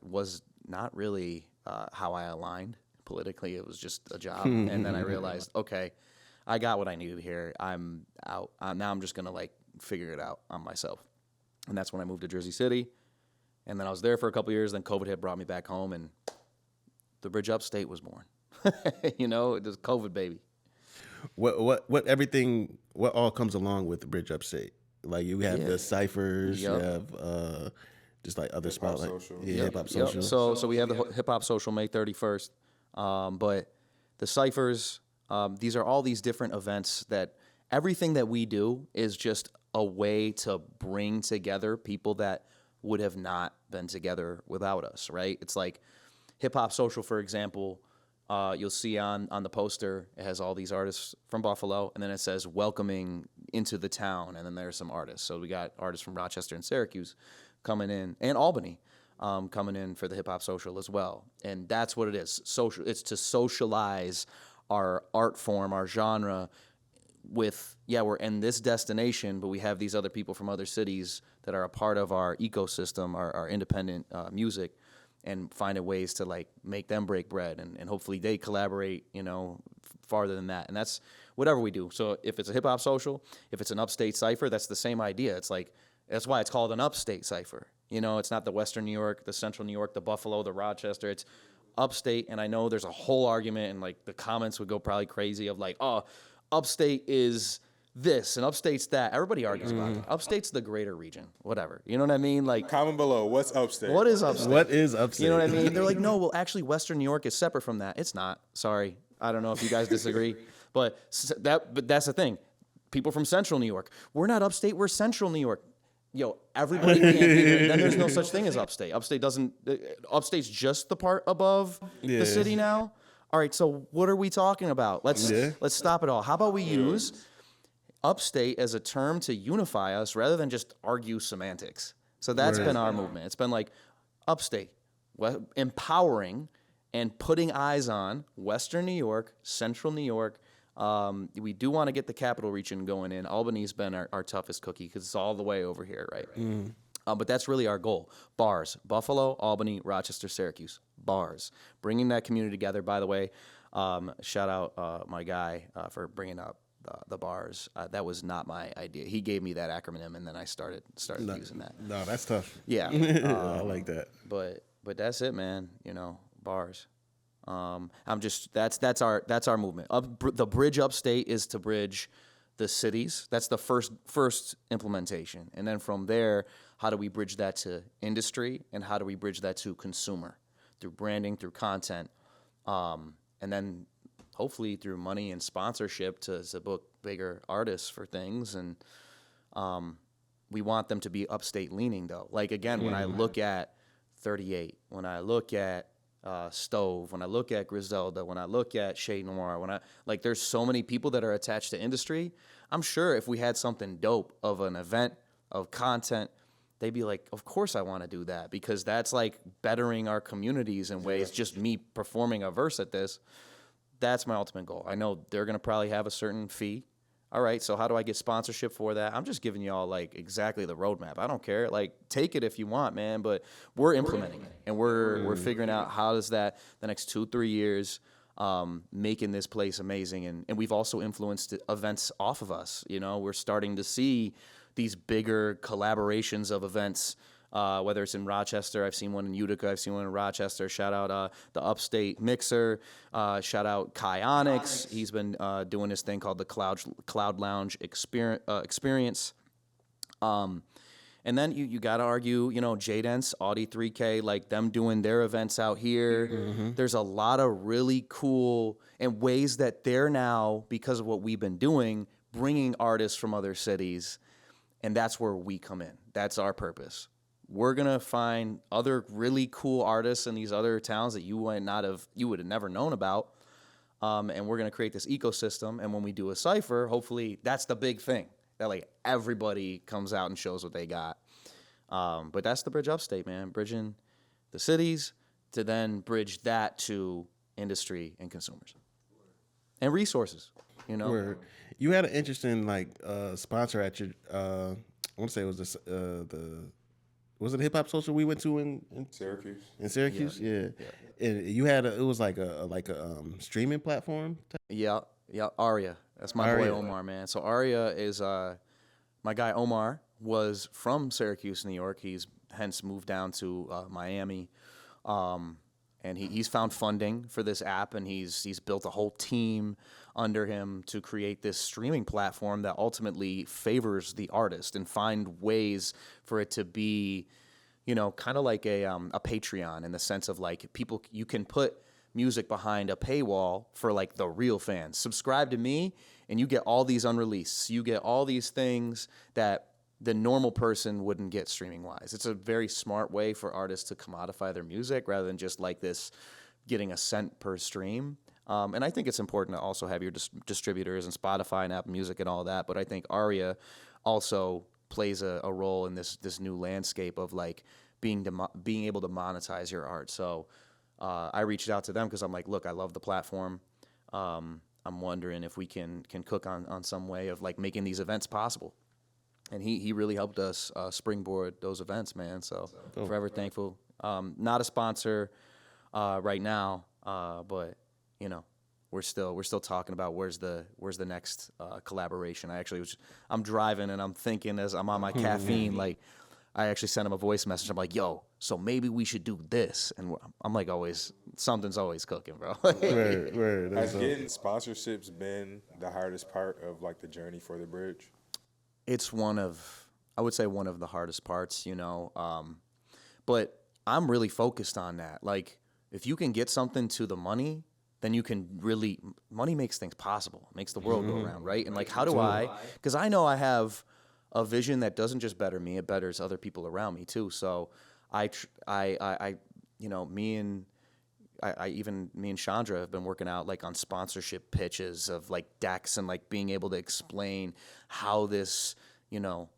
Was not really how I aligned politically. It was just a job. And then I realized, okay, I got what I needed here. I'm out. Now I'm just going to like figure it out on myself. And that's when I moved to Jersey City. And then I was there for a couple years. Then COVID had brought me back home, and the Bridge Upstate was born. You know, it was COVID, baby. What all comes along with Bridge Upstate? Like you have the Cyphers, you have just like other spotlight. HipHop Social. So we have the HipHop Social May 31st. But the Cyphers, these are all these different events that everything that we do is just a way to bring together people that would have not been together without us, right? It's like HipHop Social, for example, you'll see on the poster, it has all these artists from Buffalo, and then it says welcoming into the town, and then there's some artists. So we got artists from Rochester and Syracuse coming in, and Albany coming in for the HipHop Social as well. And that's what it is. It's to socialize our art form, our genre, with, we're in this destination, but we have these other people from other cities that are a part of our ecosystem, our independent music, and finding ways to like make them break bread, and hopefully they collaborate, you know, farther than that. And that's whatever we do. So if it's a HipHop Social, if it's an upstate cipher, that's the same idea. It's like, that's why it's called an upstate cipher. You know, it's not the Western New York, the Central New York, the Buffalo, the Rochester. It's upstate. And I know there's a whole argument, and like the comments would go probably crazy of like, oh, upstate is this and upstate's that. Everybody argues about it. Upstate's the greater region, whatever. You know what I mean? Like, comment below. What's upstate? What is upstate? What is upstate? You know what I mean? They're like, no, well, actually, Western New York is separate from that. It's not. Sorry. I don't know if you guys disagree, but that's the thing. People from Central New York, we're not upstate. We're Central New York. Yo, everybody can't be there. Then there's no such thing as upstate. Upstate's just the part above the city now. All right, so what are we talking about? Let's stop it all. How about we use upstate as a term to unify us rather than just argue semantics? So that's been our movement. It's been like upstate, empowering and putting eyes on Western New York, Central New York. We do want to get the capital region going in. Albany's been our toughest cookie because it's all the way over here, right? But that's really our goal. Bars, Buffalo, Albany, Rochester, Syracuse. Bars. Bringing that community together. By the way, shout out my guy for bringing up the bars. That was not my idea. He gave me that acronym, and then I started using that. No, that's tough. Yeah. I like that. But that's it, man. You know, bars. That's our movement. The Bridge Upstate is to bridge the cities. That's the first implementation. And then from there, how do we bridge that to industry, and how do we bridge that to consumer through branding, through content, and then hopefully through money and sponsorship to book bigger artists for things. And we want them to be upstate leaning though. Like again, when I look at 38, when I look at Stove, when I look at Griselda, when I look at Shade Noir, there's so many people that are attached to industry. I'm sure if we had something dope of an event, of content, they'd be like, of course I want to do that, because that's like bettering our communities in ways. Just me performing a verse at this, that's my ultimate goal. I know they're going to probably have a certain fee. All right, so how do I get sponsorship for that? I'm just giving y'all like exactly the roadmap. I don't care. Like, take it if you want, man, but we're implementing it, and we're figuring out how does that the next 2-3 years making this place amazing. And we've also influenced events off of us. You know, we're starting to see these bigger collaborations of events, whether it's in Rochester. I've seen one in Utica. I've seen one in Rochester. Shout out the Upstate Mixer. Shout out Kai Onyx. He's been doing this thing called the Cloud Lounge Experience. And then you got to argue, you know, J-Dance, Audi 3K, like them doing their events out here. There's a lot of really cool and ways that they're now, because of what we've been doing, bringing artists from other cities. And that's where we come in. That's our purpose. We're going to find other really cool artists in these other towns that you would have never known about. And we're going to create this ecosystem. And when we do a cypher, hopefully that's the big thing, that like everybody comes out and shows what they got. But that's the Bridge Upstate, man. Bridging the cities to then bridge that to industry and consumers and resources, you know. Where you had an interesting like sponsor at your I want to say it was was it Hip Hop Social we went to in Syracuse. In Syracuse, yeah. And you had it was like a streaming platform. Yeah, Aria. That's my Aria. boy Omar, man. So Aria is my guy Omar was from Syracuse, New York. He's hence moved down to Miami, and he's found funding for this app, and he's built a whole team under him to create this streaming platform that ultimately favors the artist and find ways for it to be, you know, kind of like a Patreon, in the sense of like people, you can put music behind a paywall for like the real fans. Subscribe to me and you get all these unreleased. You get all these things that the normal person wouldn't get streaming wise. It's a very smart way for artists to commodify their music rather than just like this getting a cent per stream. And I think it's important to also have your distributors and Spotify and Apple Music and all that. But I think Aria also plays a role in this new landscape of like being able to monetize your art. So I reached out to them because I'm like, look, I love the platform. I'm wondering if we can cook on some way of like making these events possible. And he really helped us springboard those events, man. So forever thankful. Not a sponsor right now, but you know, we're still talking about where's the next collaboration. I'm driving and I'm thinking as I'm on my caffeine, like I actually sent him a voice message. I'm like, yo, so maybe we should do this. And I'm like, something's always cooking, bro. Right. Has getting sponsorships been the hardest part of like the journey for the bridge? It's I would say one of the hardest parts, you know. But I'm really focused on that. Like, if you can get something to the money, then you can really, money makes things possible, makes the world go around, right? And like, how do because I know I have a vision that doesn't just better me, it betters other people around me too. So you know, me and Chandra have been working out like on sponsorship pitches of like decks and like being able to explain how this, you know,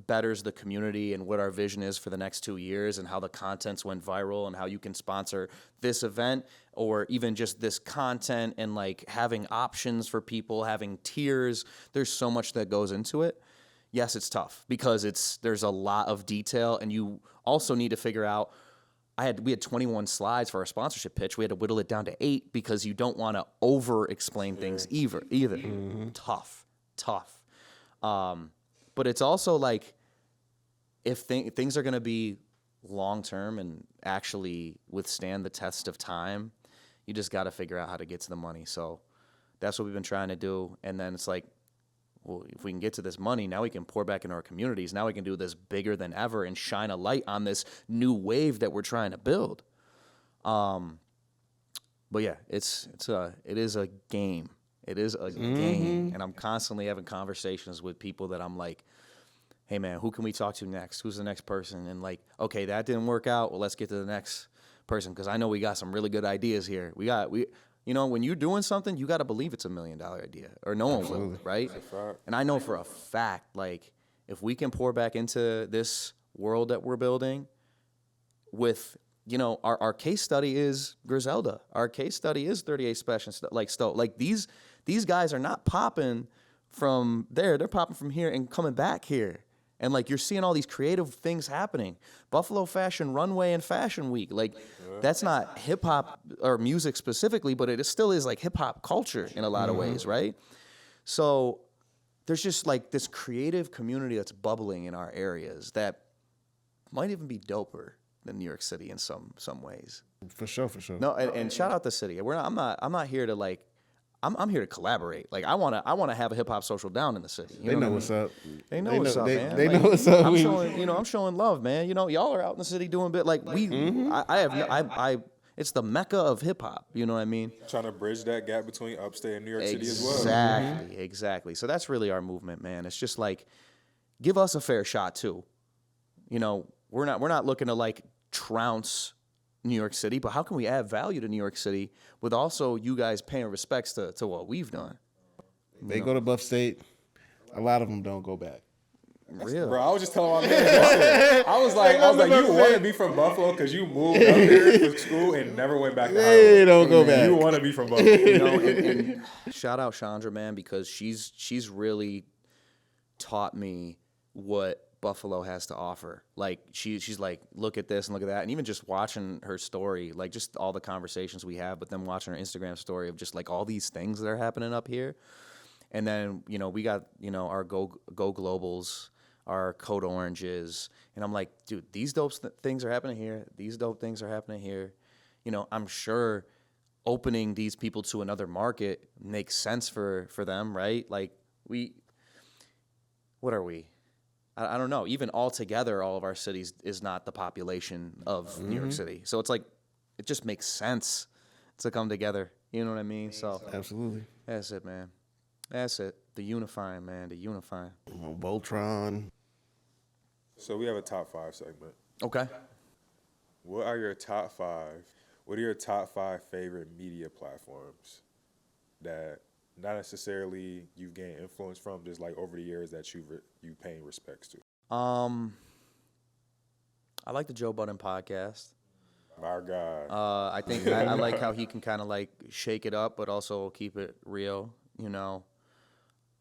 betters the community and what our vision is for the next 2 years and how the contents went viral and how you can sponsor this event or even just this content and like having options for people, having tiers. There's so much that goes into it. Yes, it's tough because there's a lot of detail, and you also need to figure out. We had 21 slides for our sponsorship pitch. We had to whittle it down to 8 because you don't want to over-explain things either. Mm-hmm. Tough. But it's also like if things are going to be long-term and actually withstand the test of time, you just got to figure out how to get to the money. So that's what we've been trying to do. And then it's like, well, if we can get to this money, now we can pour back into our communities. Now we can do this bigger than ever and shine a light on this new wave that we're trying to build. But yeah, it is a game. It is a game, and I'm constantly having conversations with people that I'm like, hey man, who can we talk to next? Who's the next person? And like, okay, that didn't work out. Well, let's get to the next person because I know we got some really good ideas here. You know, when you're doing something, you got to believe it's $1 million idea, or no one will, right? And I know for a fact, like, if we can pour back into this world that we're building with, you know, our case study is Griselda. Our case study is 38 Special, like Stowe. Like these guys are not popping from there. They're popping from here and coming back here. And like you're seeing all these creative things happening. Buffalo Fashion Runway and Fashion Week. Like that's not hip hop or music specifically, but it still is like hip hop culture in a lot of ways, right? So there's just like this creative community that's bubbling in our areas that might even be doper than New York City in some ways. For sure. No, and shout out the city. I'm not here to like. I'm here to collaborate. Like I wanna have a hip hop social down in the city. You They know what I what's mean? up. They know what's up, man. They Like, know what's up. I'm showing love, man. You know, y'all are out in the city doing bit like we. It's the mecca of hip hop. You know what I mean? Trying to bridge that gap between upstate and New York City as well. Exactly. So that's really our movement, man. It's just like, give us a fair shot too. You know, we're not looking to like trounce New York City, but how can we add value to New York City with also you guys paying respects to what we've done? They go to Buff State. A lot of them don't go back. Real. Bro, I was just telling my man, I was like, you want to be from Buffalo because you moved up here for school and never went back to They Harlem. don't go back. You want to be from Buffalo. You know, and shout out Chandra, man, because she's really taught me what Buffalo has to offer. Like she's like, look at this and look at that, and even just watching her story, like just all the conversations we have, but then watching her Instagram story of just like all these things that are happening up here, and then you know we got our Go Globals, our Code Oranges, and I'm like, dude, these dope things are happening here. These dope things are happening here. You know, I'm sure opening these people to another market makes sense for them, right? Like what are we? I don't know. Even altogether, all of our cities is not the population of New York City. So it's like, it just makes sense to come together. You know what I mean? So Absolutely. that's it, man. That's it. The unifying, man. The unifying. Voltron. So we have a top 5 segment. Okay. What are your top 5? What are your top 5 favorite media platforms that not necessarily you've gained influence from, just like over the years that you paying respects to? I like the Joe Budden podcast. My God. I think I like how he can kind of like shake it up, but also keep it real. You know,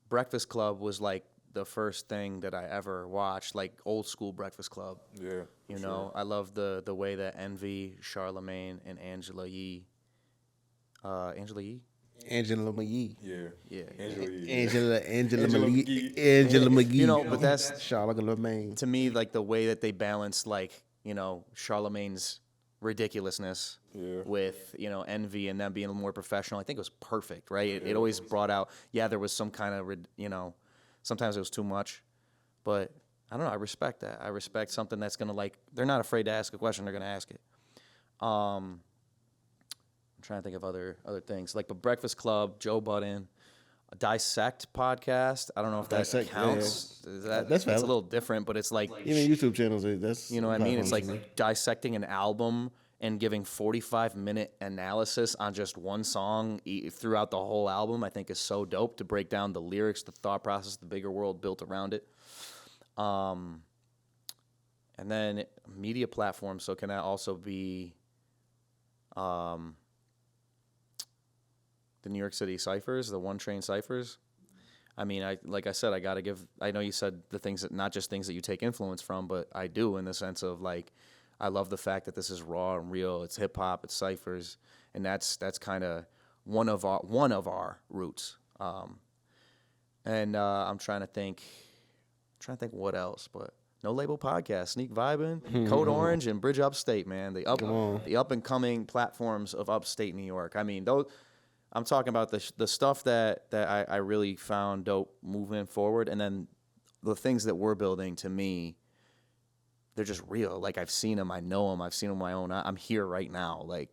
Breakfast Club was like the first thing that I ever watched, like old school Breakfast Club. Yeah. You know, I love the way that Envy, Charlemagne, and Angela Yee. Angela Yee? Angela McGee. Yeah. Angela McGee. Angela McGee. You know, but that's Charlemagne. to me like the way that they balanced like, you know, Charlemagne's ridiculousness with, you know, Envy and them being a little more professional. I think it was perfect, right? It always brought out, there was some kind of, you know, sometimes it was too much, but I don't know. I respect that. I respect something that's going to like, they're not afraid to ask a question. They're going to ask it. I'm trying to think of other things like the Breakfast Club, Joe Budden, a Dissect podcast. I don't know if that Dissect, counts. yeah. That's valid. a little different, but it's like, Even YouTube channels, that's you know what I mean? It's platforms like to me. dissecting an album and giving 45-minute analysis on just one song throughout the whole album. I think is so dope to break down the lyrics, the thought process, the bigger world built around it. And then media platforms. So can that also be the New York City Cyphers, the One Train Cyphers? I mean, like I said, I gotta give. I know you said the things that not just things that you take influence from, but I do in the sense of like, I love the fact that this is raw and real. It's hip hop, it's ciphers, and that's kind of one of our roots. And I'm trying to think what else, but No Label Podcast, Sneak Vibin', Code Orange, and Bridge Upstate, man. The up and coming platforms of upstate New York. I mean, those. I'm talking about the stuff that I really found dope moving forward, and then the things that we're building. To me, they're just real. Like I've seen them, I know them, I've seen them with my own. I'm here right now. Like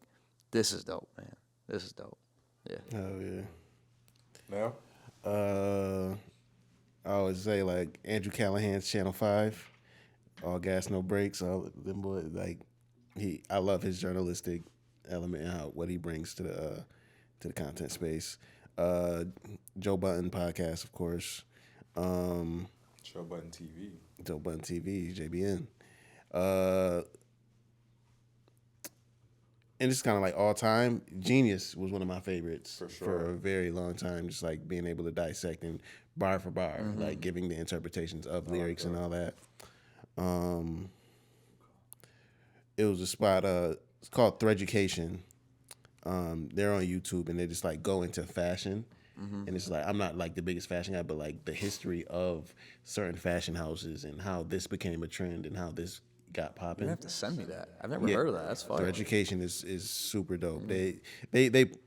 this is dope, man. This is dope. Yeah. Oh yeah. No? I always say like Andrew Callahan's Channel 5, All Gas No Breaks. All them boys, like I love his journalistic element and what he brings to the content space. Joe Budden podcast, of course. Joe Budden TV. Joe Budden TV, JBN. And it's kind of like all time. Genius was one of my favorites For sure. for a very long time. Just like being able to dissect and bar for bar, like giving the interpretations of lyrics and all that. It was a spot. It's called Threaducation. They're on YouTube and they just like go into fashion. And it's like I'm not like the biggest fashion guy, but like the history of certain fashion houses and how this became a trend and how this got popping. You have to send me that. I've never heard of that. That's fun. Their education is super dope. They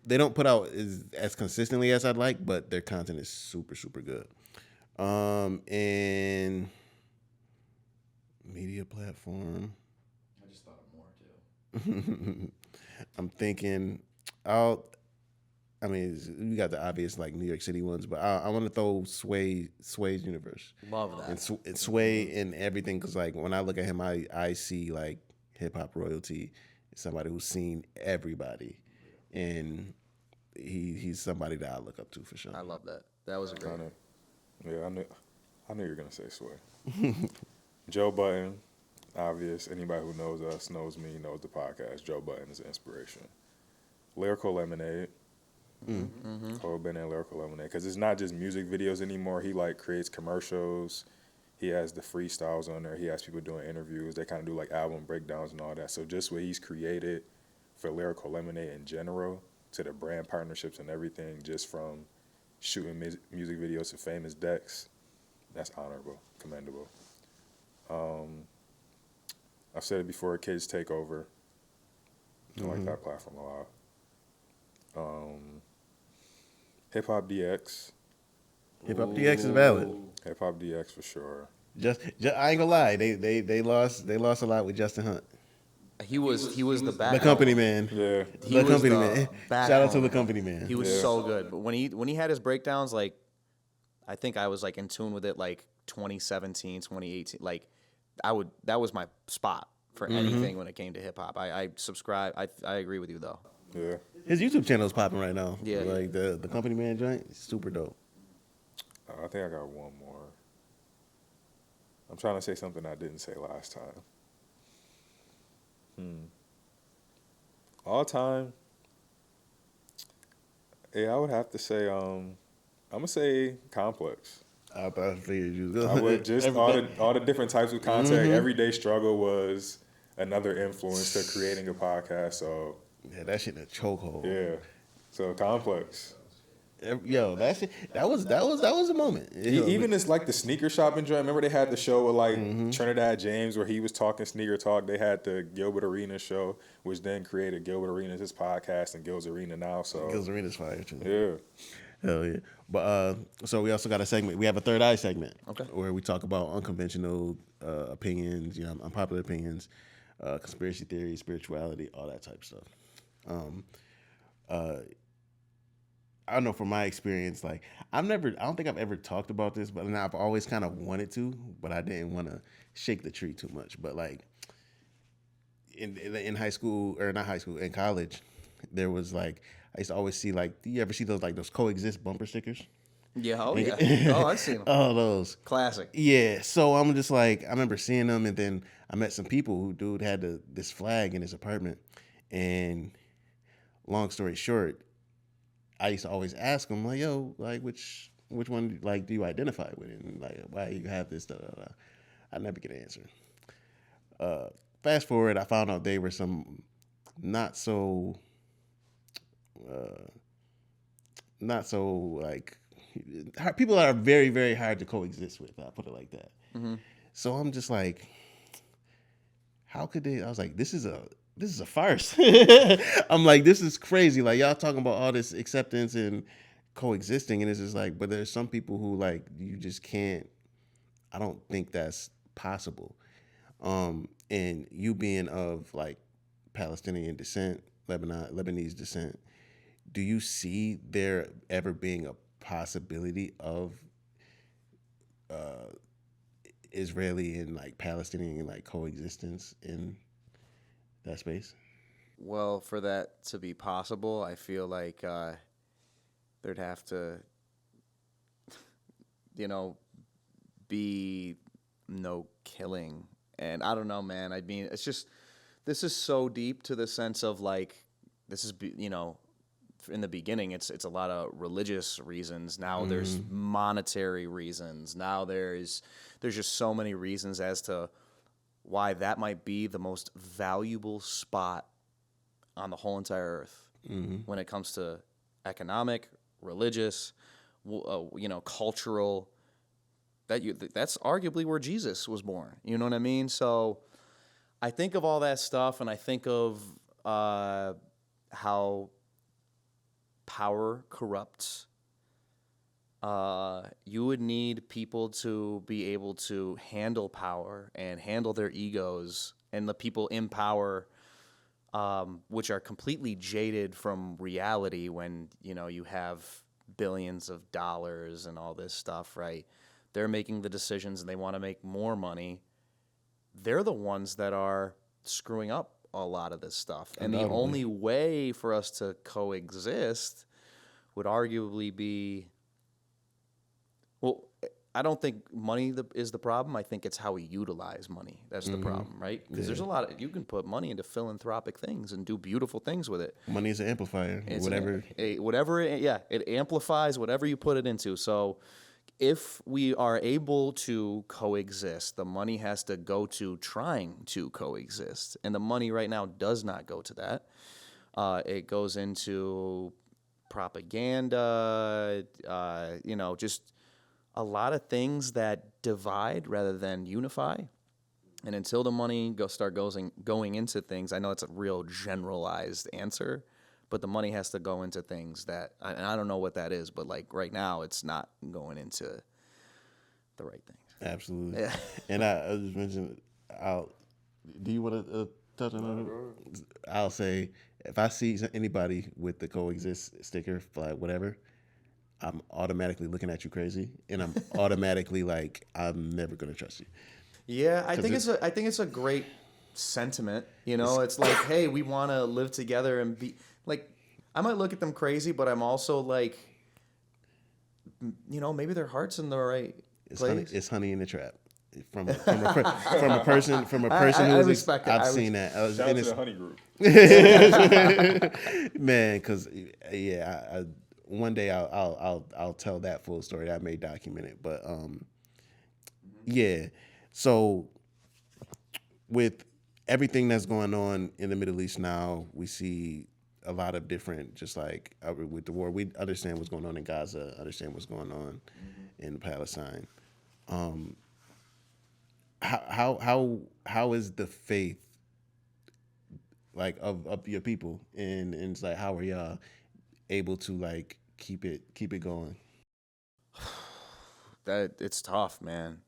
don't put out as consistently as I'd like, but their content is super good. And media platform. I just thought of more too. I'm thinking you got the obvious like New York City ones, but I want to throw Sway's universe. Love that. And Sway and everything, because like when I look at him, I see like hip hop royalty, somebody who's seen everybody, and he's somebody that I look up to for sure. I love that. That was a great. Yeah, I knew you were gonna say Sway. Joe Budden, obvious. Anybody who knows us, knows me, knows the podcast. Joe Budden is an inspiration. Lyrical Lemonade. Cole Bennett and Lyrical Lemonade, because it's not just music videos anymore. He like creates commercials. He has the freestyles on there. He has people doing interviews. They kind of do like album breakdowns and all that. So just what he's created for Lyrical Lemonade in general, to the brand partnerships and everything, just from shooting music videos to famous decks, that's honorable, commendable. I've said it before, Kids Take Over. I like that platform a lot. HipHop DX. HipHop DX is valid. HipHop DX for sure. Just I ain't gonna lie, they lost a lot with Justin Hunt. He was the back. The company man. Yeah. He was company the man. back Shout out to home. the company man. He was so good. But when he had his breakdowns, like, I think I was like in tune with it like 2017, 2018. Like, that was my spot for anything when it came to hip hop. I subscribe. I agree with you though. Yeah. His YouTube channel is popping right now. Yeah. Like the company man joint, is super dope. I think I got one more. I'm trying to say something I didn't say last time. All time. Yeah, I would have to say, I'm gonna say Complex. I figured you was I going. would just all the different types of content. Everyday struggle was another influence to creating a podcast. So Yeah, that shit in a chokehold. yeah, so Complex. Yo, that shit, that was a moment. Even this like the sneaker shopping joint. Remember they had the show with like Trinidad James where he was talking sneaker talk. They had the Gilbert Arenas show, which then created Gilbert Arenas his podcast and Gil's Arena now. So Gil's Arena's fire too. yeah. Hell yeah. But so we also got a segment. We have a third eye segment. Okay. Where we talk about unconventional opinions, unpopular opinions, conspiracy theories, spirituality, all that type of stuff. I don't know, from my experience, like I don't think I've ever talked about this, but I've always kind of wanted to, but I didn't want to shake the tree too much. But like in high school, or not high school, in college, there was like, I used to always see like, do you ever see those coexist bumper stickers? Yeah. Oh yeah. Oh, I've seen them. Oh, those. Classic. Yeah. So I'm just like, I remember seeing them, and then I met some people who dude had this flag in his apartment, and long story short, I used to always ask him, like, yo, like, which one, like, do you identify with? And, like, why you have this, da, da, da. I never get an answer. Fast forward, I found out they were some not so, like, people that are very, very hard to coexist with, I'll put it like that. So I'm just like, how could they? I was like, this is a farce. I'm like, this is crazy. Like, y'all talking about all this acceptance and coexisting, and it's just like, but there's some people who like, you just can't. I don't think that's possible. And you being of like Palestinian descent, Lebanese descent, do you see there ever being a possibility of Israeli and like Palestinian like coexistence in that space? Well, for that to be possible, I feel like there'd have to, be no killing. And I don't know, man. I mean, it's just, this is so deep to the sense of like, this is, you know, in the beginning, it's a lot of religious reasons. Now there's monetary reasons. Now there's just so many reasons as to why that might be the most valuable spot on the whole entire earth when it comes to economic, religious, you know, cultural. That's arguably where Jesus was born. You know what I mean? So I think of all that stuff, and I think of how power corrupts. You would need people to be able to handle power and handle their egos, and the people in power, which are completely jaded from reality when, you know, you have billions of dollars and all this stuff, right? They're making the decisions and they want to make more money. They're the ones that are screwing up a lot of this stuff. And the only way for us to coexist would arguably be, well, I don't think money is the problem. I think it's how we utilize money. That's the problem, right? Because there's a lot of, you can put money into philanthropic things and do beautiful things with it. Money is an amplifier. It amplifies whatever you put it into. So if we are able to coexist, the money has to go to trying to coexist. And the money right now does not go to that. It goes into propaganda, you know, just a lot of things that divide rather than unify. And until the money going into things, I know it's a real generalized answer, but the money has to go into things that, and I don't know what that is, but like right now, it's not going into the right things. Absolutely. Yeah. And I just mentioned, do you want to touch on it? I'll say, if I see anybody with the coexist sticker, like whatever, I'm automatically looking at you crazy, and I'm automatically like, I'm never gonna trust you. Yeah, I think it's a great sentiment. You know, it's like, hey, we want to live together and be like. I might look at them crazy, but I'm also like, you know, maybe their heart's in the right place. It's honey in the trap. From a person who's I've seen that. Shout out to the honey group. Man, because I one day I'll tell that full story. I may document it, but yeah. So with everything that's going on in the Middle East now, we see a lot of different, just like with the war. We understand what's going on in Gaza, understand what's going on in Palestine. How is the faith like of your people, and it's like, how are y'all able to like keep it going? That it's tough, man.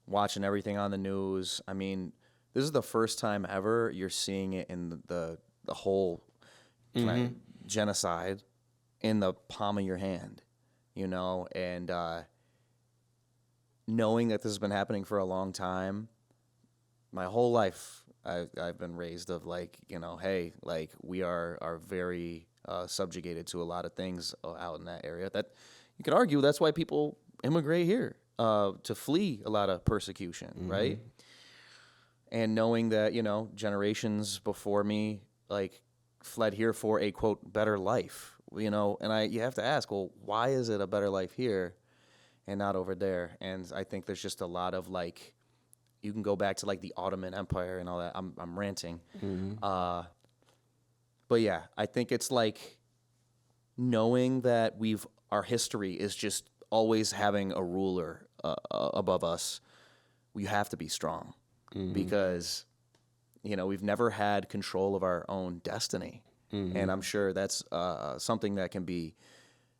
Watching everything on the news. I mean, this is the first time ever you're seeing it in the whole genocide in the palm of your hand, you know, and knowing that this has been happening for a long time. My whole life, I've been raised of like, you know, hey, like we are very subjugated to a lot of things out in that area. That you could argue that's why people immigrate here, to flee a lot of persecution, right? And knowing that, you know, generations before me like fled here for a quote better life, you know, and you have to ask, well, why is it a better life here and not over there? And I think there's just a lot of like, you can go back to like the Ottoman Empire and all that. I'm ranting. But yeah, I think it's like knowing that our history is just always having a ruler above us. We have to be strong because, you know, we've never had control of our own destiny. And I'm sure that's something that can be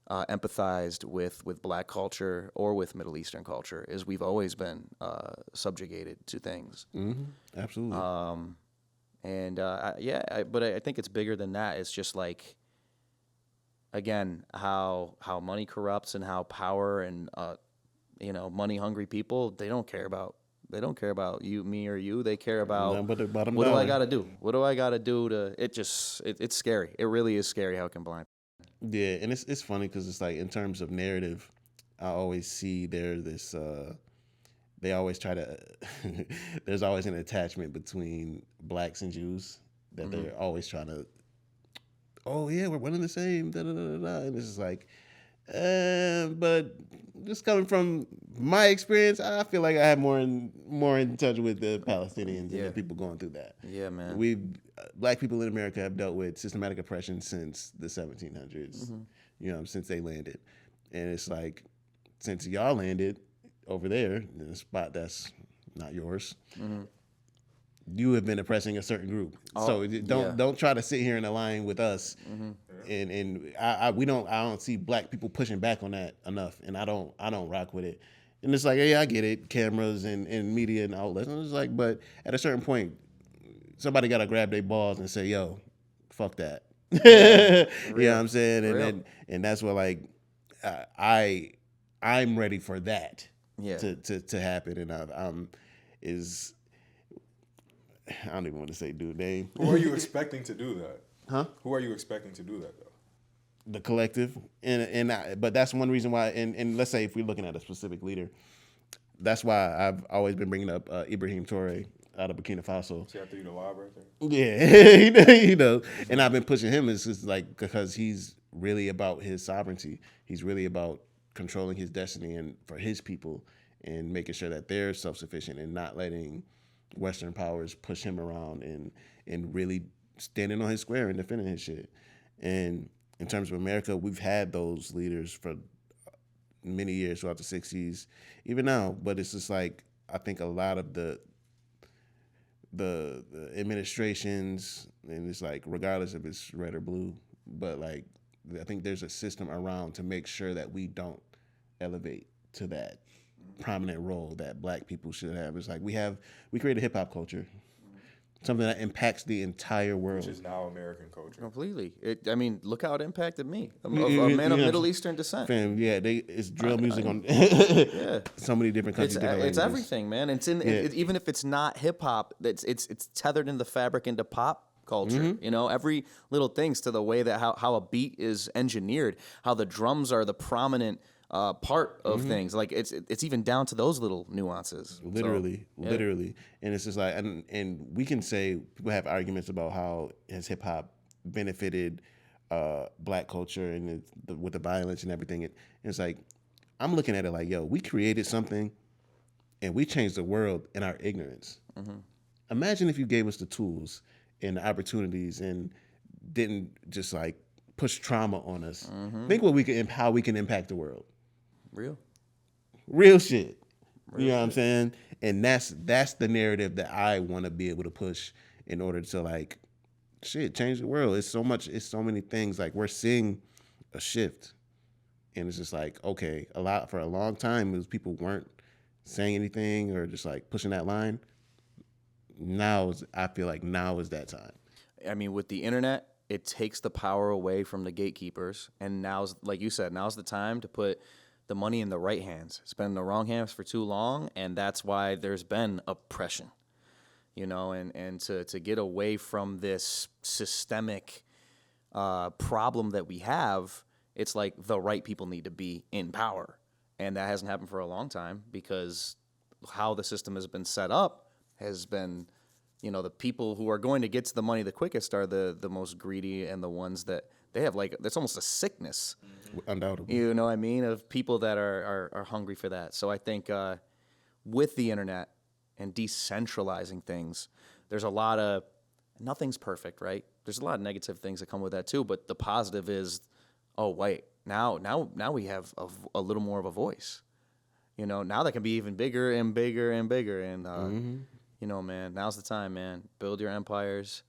empathized with Black culture or with Middle Eastern culture, is we've always been subjugated to things. Absolutely. But I think it's bigger than that. It's just like, again, how money corrupts and how power and you know, money hungry people, they don't care about you, me, or you. They care about what do I got to do? What do I got to do to? It's scary. It really is scary how it can blind. Yeah, and it's funny because it's like, in terms of narrative, I always see they always try to there's always an attachment between blacks and Jews that they're always trying to, oh yeah, we're one and the same, da, da, da, da, da. And it's just like, but just coming from my experience, I feel like I have more in touch with the Palestinians and the people going through that. Yeah, man. Black people in America have dealt with systematic oppression since the 1700s, since they landed. And it's like, since y'all landed over there in a spot that's not yours, you have been oppressing a certain group. So don't try to sit here and align with us. And I don't see black people pushing back on that enough, and I don't rock with it. And it's like, yeah, I get it, cameras and media and outlets. And it's like, but at a certain point, somebody got to grab their balls and say, yo, fuck that. You know what I'm saying? And that's what, like, I'm ready for that to happen. And I don't even want to say dude name. Who are you expecting to do that? Huh? Who are you expecting to do that, though? The collective. But that's one reason why, and let's say if we're looking at a specific leader, that's why I've always been bringing up Ibrahim Toure out of Burkina Faso. See after you the live right there? Yeah, and I've been pushing him is just like, because he's really about his sovereignty. He's really about controlling his destiny and for his people, and making sure that they're self-sufficient and not letting Western powers push him around, and really standing on his square and defending his shit. And in terms of America, we've had those leaders for many years throughout the 60s, even now. But it's just like, I think a lot of the administrations, and it's like, regardless if it's red or blue, but like, I think there's a system around to make sure that we don't elevate to that prominent role that black people should have. It's like, we create a hip hop culture, something that impacts the entire world. Which is now American culture. Completely. Look how it impacted me. A man of Middle Eastern descent. Fam, yeah, it's drill music on so many different countries. It's everything, man. It's even if it's not hip hop, it's tethered in the fabric into pop culture. Every little things, to the way that how a beat is engineered, how the drums are the prominent part of things. Like it's even down to those little nuances. Literally. And it's just like, and we can say, people have arguments about how has hip hop benefited black culture and with the violence and everything. And it's like, I'm looking at it like, yo, we created something and we changed the world in our ignorance. Imagine if you gave us the tools and the opportunities and didn't just like push trauma on us. Think how we can impact the world. Real shit. You know what I'm saying? And that's the narrative that I want to be able to push in order to, like, change the world. It's so many things. Like, we're seeing a shift, and it's just like, okay, for a long time, it was people weren't saying anything or just like pushing that line. I feel like now is that time. I mean, with the internet, it takes the power away from the gatekeepers, and now's, like you said, now's the time to put the money in the right hands. It's been in the wrong hands for too long, and that's why there's been oppression, and to get away from this systemic problem that we have, it's like the right people need to be in power, and that hasn't happened for a long time, because how the system has been set up has been, the people who are going to get to the money the quickest are the most greedy, and the ones that they have, like, that's almost a sickness. Undoubtedly. You know what I mean? Of people that are hungry for that. So I think with the internet and decentralizing things, there's nothing's perfect, right? There's a lot of negative things that come with that too, but the positive is, oh wait, now we have a little more of a voice. Now that can be even bigger and bigger and bigger. And man, now's the time, man. Build your empires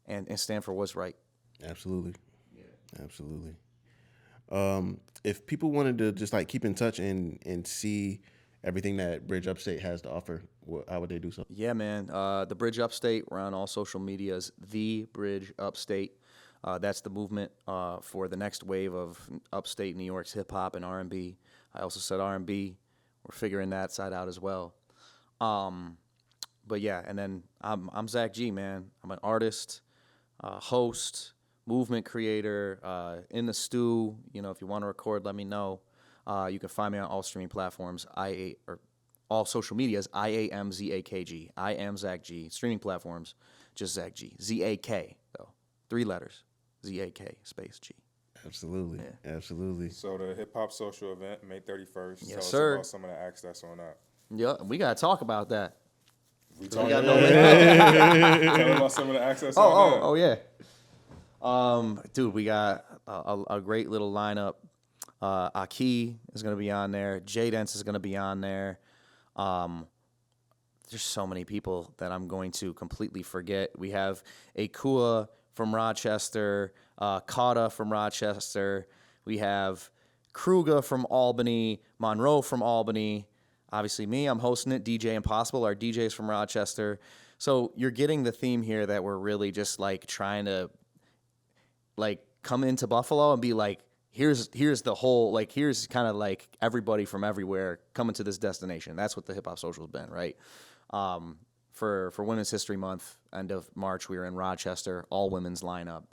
and stand for what's right. Absolutely. Absolutely. If people wanted to just like keep in touch and see everything that Bridge Upstate has to offer, how would they do so? Yeah, man. The Bridge Upstate, we're on all social medias. The Bridge Upstate. That's the movement for the next wave of upstate New York's hip hop and R&B. I also said R&B. We're figuring that side out as well. But yeah, and then I'm Zak G, man. I'm an artist, host, movement creator, in the stew. If you want to record, let me know. You can find me on all streaming platforms. Or all social medias. IAMZAKG. I am Zak G. Streaming platforms, just Zak G. ZAK though, 3 letters. ZAK space G. Absolutely. Yeah. Absolutely. So the hip hop social event, May 31st. Yes, Tell sir. us about some of the acts that's on that. Yeah, we gotta talk about that. We We talking got about no Tell about some of the acts that's on that. Oh yeah. Dude, we got a great little lineup. Aki is gonna be on there. J-Dance is gonna be on there. There's so many people that I'm going to completely forget. We have Akua from Rochester, Kata from Rochester. We have Kruga from Albany, Monroe from Albany. Obviously me, I'm hosting it. DJ Impossible, our DJs from Rochester. So you're getting the theme here that we're really just like trying to like come into Buffalo and be like, here's the whole, like, here's kind of like everybody from everywhere coming to this destination. That's what the Hip Hop Social's been, right? For Women's History Month, end of March, we were in Rochester, all women's lineup,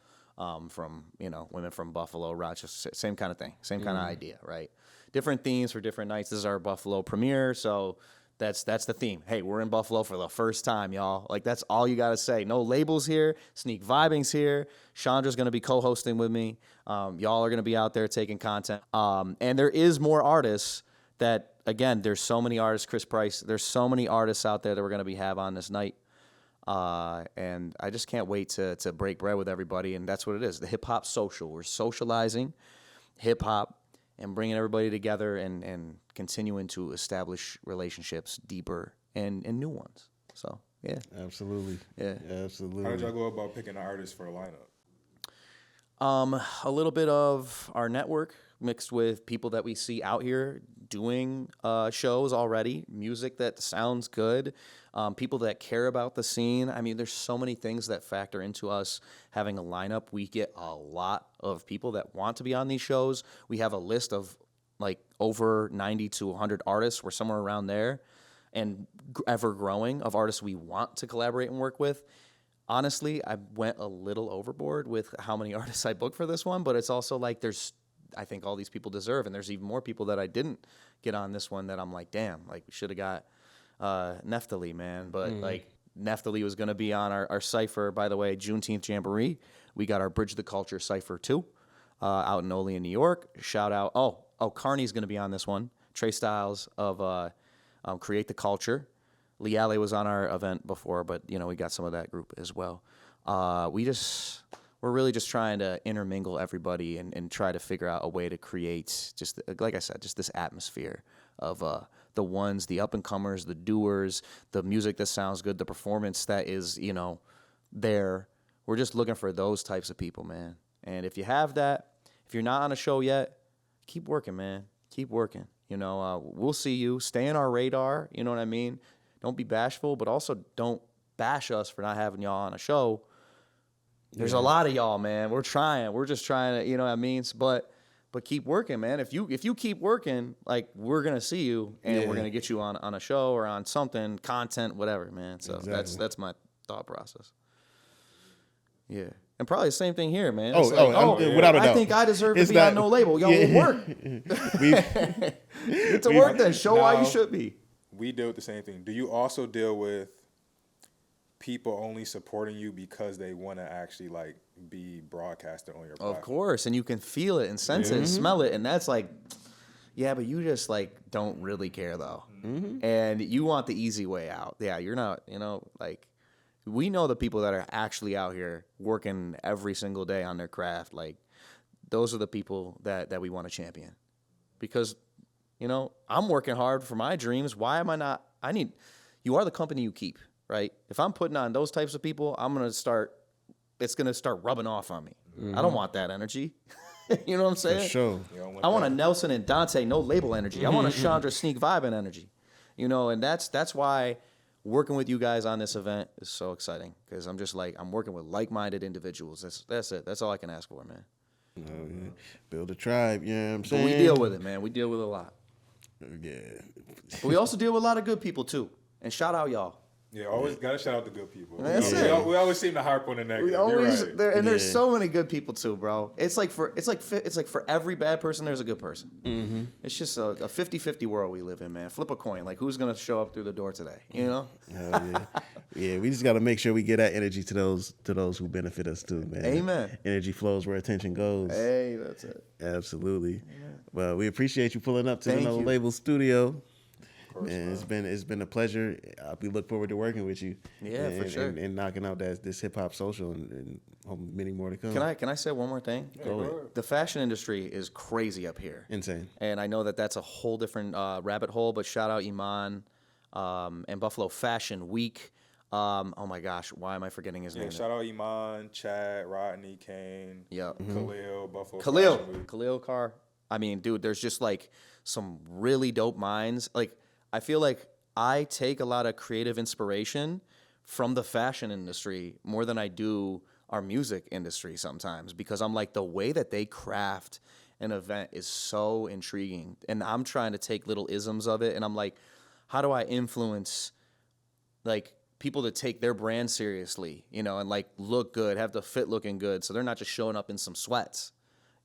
from, women from Buffalo, Rochester, same kind of thing, same kind of idea, right? Different themes for different nights. This is our Buffalo premiere, so that's the theme. Hey, we're in Buffalo for the first time, y'all. Like, that's all you got to say. No labels here. Sneak Vibing's here. Chandra's going to be co-hosting with me. Y'all are going to be out there taking content. And there is more artists that, again, there's so many artists. Chris Price, there's so many artists out there that we're going to have on this night. And I just can't wait to break bread with everybody. And that's what it is, the Hip Hop Social. We're socializing hip-hop and bringing everybody together and continuing to establish relationships deeper and new ones. So, yeah. Absolutely. Yeah. Absolutely. How did y'all go about picking the artists for a lineup? A little bit of our network mixed with people that we see out here doing shows already, music that sounds good, people that care about the scene. I mean, there's so many things that factor into us having a lineup. We get a lot of people that want to be on these shows. We have a list of like over 90 to 100 artists. We're somewhere around there, and ever growing of artists we want to collaborate and work with. Honestly, I went a little overboard with how many artists I booked for this one, but it's also like I think all these people deserve, and there's even more people that I didn't get on this one that I'm like, damn, like we should have got Neftali, man. But like Neftali was going to be on our Cypher, by the way, Juneteenth Jamboree. We got our Bridge the Culture Cypher too, out in Olean, New York. Shout out. Oh, Carney's going to be on this one. Trey Styles of Create the Culture. Lee Alley was on our event before, but we got some of that group as well. We're really just trying to intermingle everybody and try to figure out a way to create just, like I said, just this atmosphere of the ones, the up-and-comers, the doers, the music that sounds good, the performance that is, there. We're just looking for those types of people, man. And if you have that, if you're not on a show yet, keep working, man. Keep working. We'll see you. Stay on our radar, you know what I mean? Don't be bashful, but also don't bash us for not having y'all on a show. There's a lot of y'all, man. We're trying. We're just trying to, you know what I mean? But keep working, man. If you keep working, like, we're gonna see you and we're gonna get you on a show or on something, content, whatever, man. So Exactly. that's my thought process. Yeah. And probably the same thing here, man. Oh, It's like, without a doubt. I think I deserve It's to be on not- no label. Y'all will work. Get to work then. Show why you should be. We deal with the same thing. Do you also deal with people only supporting you because they want to actually like be broadcasted on your platform? Of course, and you can feel it and sense it and smell it, and that's like, yeah, but you just like don't really care though, and you want the easy way out. Yeah, you're not, like, we know the people that are actually out here working every single day on their craft. Like, those are the people that we want to champion, because, I'm working hard for my dreams. Why am I not? You are the company you keep. Right? If I'm putting on those types of people, it's going to start rubbing off on me. I don't want that energy. You know what I'm saying? For sure. I want a Nelson and Dante no label energy. I want a Chandra Sneak Vibing energy. And that's why working with you guys on this event is so exciting, because I'm just like, I'm working with like-minded individuals. That's it. That's all I can ask for, man. Build a tribe, you know what I'm But saying? we deal with it, man. We deal with a lot. Yeah. But we also deal with a lot of good people too. And shout out y'all. Yeah, always gotta shout out the good people. That's we, it. we always seem to harp on the negative. We You're always right. and there's so many good people too, bro. It's like for every bad person, there's a good person. Mm-hmm. It's just a 50-50 world we live in, man. Flip a coin. Like, who's gonna show up through the door today? You know? Hell yeah. Yeah, we just got to make sure we get that energy to those who benefit us too, man. Amen. Energy flows where attention goes. Hey, that's it. Absolutely. Well, we appreciate you pulling up to Thank the No you. Label studio. course, Man, man. it's been a pleasure. We look forward to working with you. Yeah, for sure. And knocking out this hip hop social and hope many more to come. Can I say one more thing? Go ahead. The fashion industry is crazy up here. Insane. And I know that's a whole different rabbit hole, but shout out Iman and Buffalo Fashion Week. Oh my gosh, why am I forgetting his Yeah, name? shout out Iman, Chad, Rodney, Kane, Yeah. Khalil, Buffalo. Khalil. Fashion Week. Khalil Carr. I mean, dude, there's just like some really dope minds. Like, I feel like I take a lot of creative inspiration from the fashion industry more than I do our music industry sometimes, because I'm like, the way that they craft an event is so intriguing. And I'm trying to take little isms of it. And I'm like, how do I influence like people to take their brand seriously, you know, and like look good, have the fit looking good, so they're not just showing up in some sweats,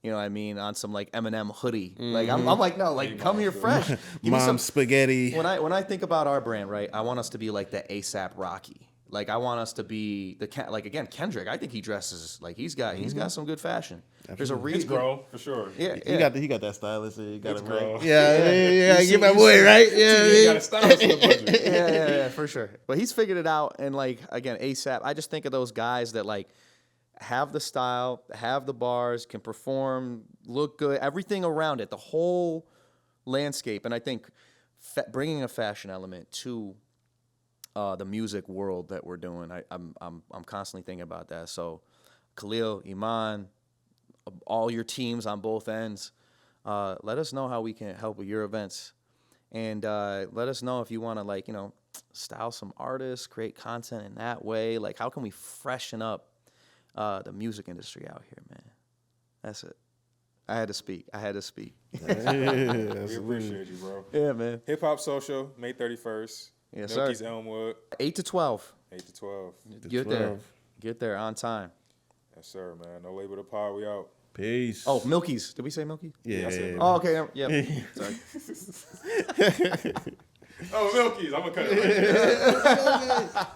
you know what I mean, on some like Eminem hoodie. Like I'm like, no, like come here fresh. Give me some spaghetti. When I think about our brand, right, I want us to be like the ASAP Rocky. Like I want us to be like again Kendrick. I think he dresses like he's got some good fashion. There's a It's reason. grow for sure. Yeah, He got that stylist. He got It's him right. grow. Yeah. You Get my see- boy right. Yeah. You got a stylist on the budget. yeah, for sure. But he's figured it out, and like again, ASAP. I just think of those guys that like have the style, have the bars, can perform, look good, everything around it, the whole landscape. And I think bringing a fashion element to the music world that we're doing, I'm constantly thinking about that. So, Khalil, Iman, all your teams on both ends, let us know how we can help with your events. And let us know if you want to, like, you know, style some artists, create content in that way. Like, how can we freshen up the music industry out here, man? That's it. I had to speak. We appreciate you, bro. Yeah, man. Hip Hop Social, May 31st. Yes, Milkies, sir. Elmwood, 8 to 12. 8 to 12. Get there. Get there on time. Yes, sir, man. No label to pod. We out. Peace. Oh, Milkies. Did we say Milky? Yeah. I said Oh, okay. Yep. Sorry. Oh, Milkies. I'm going to cut it right there.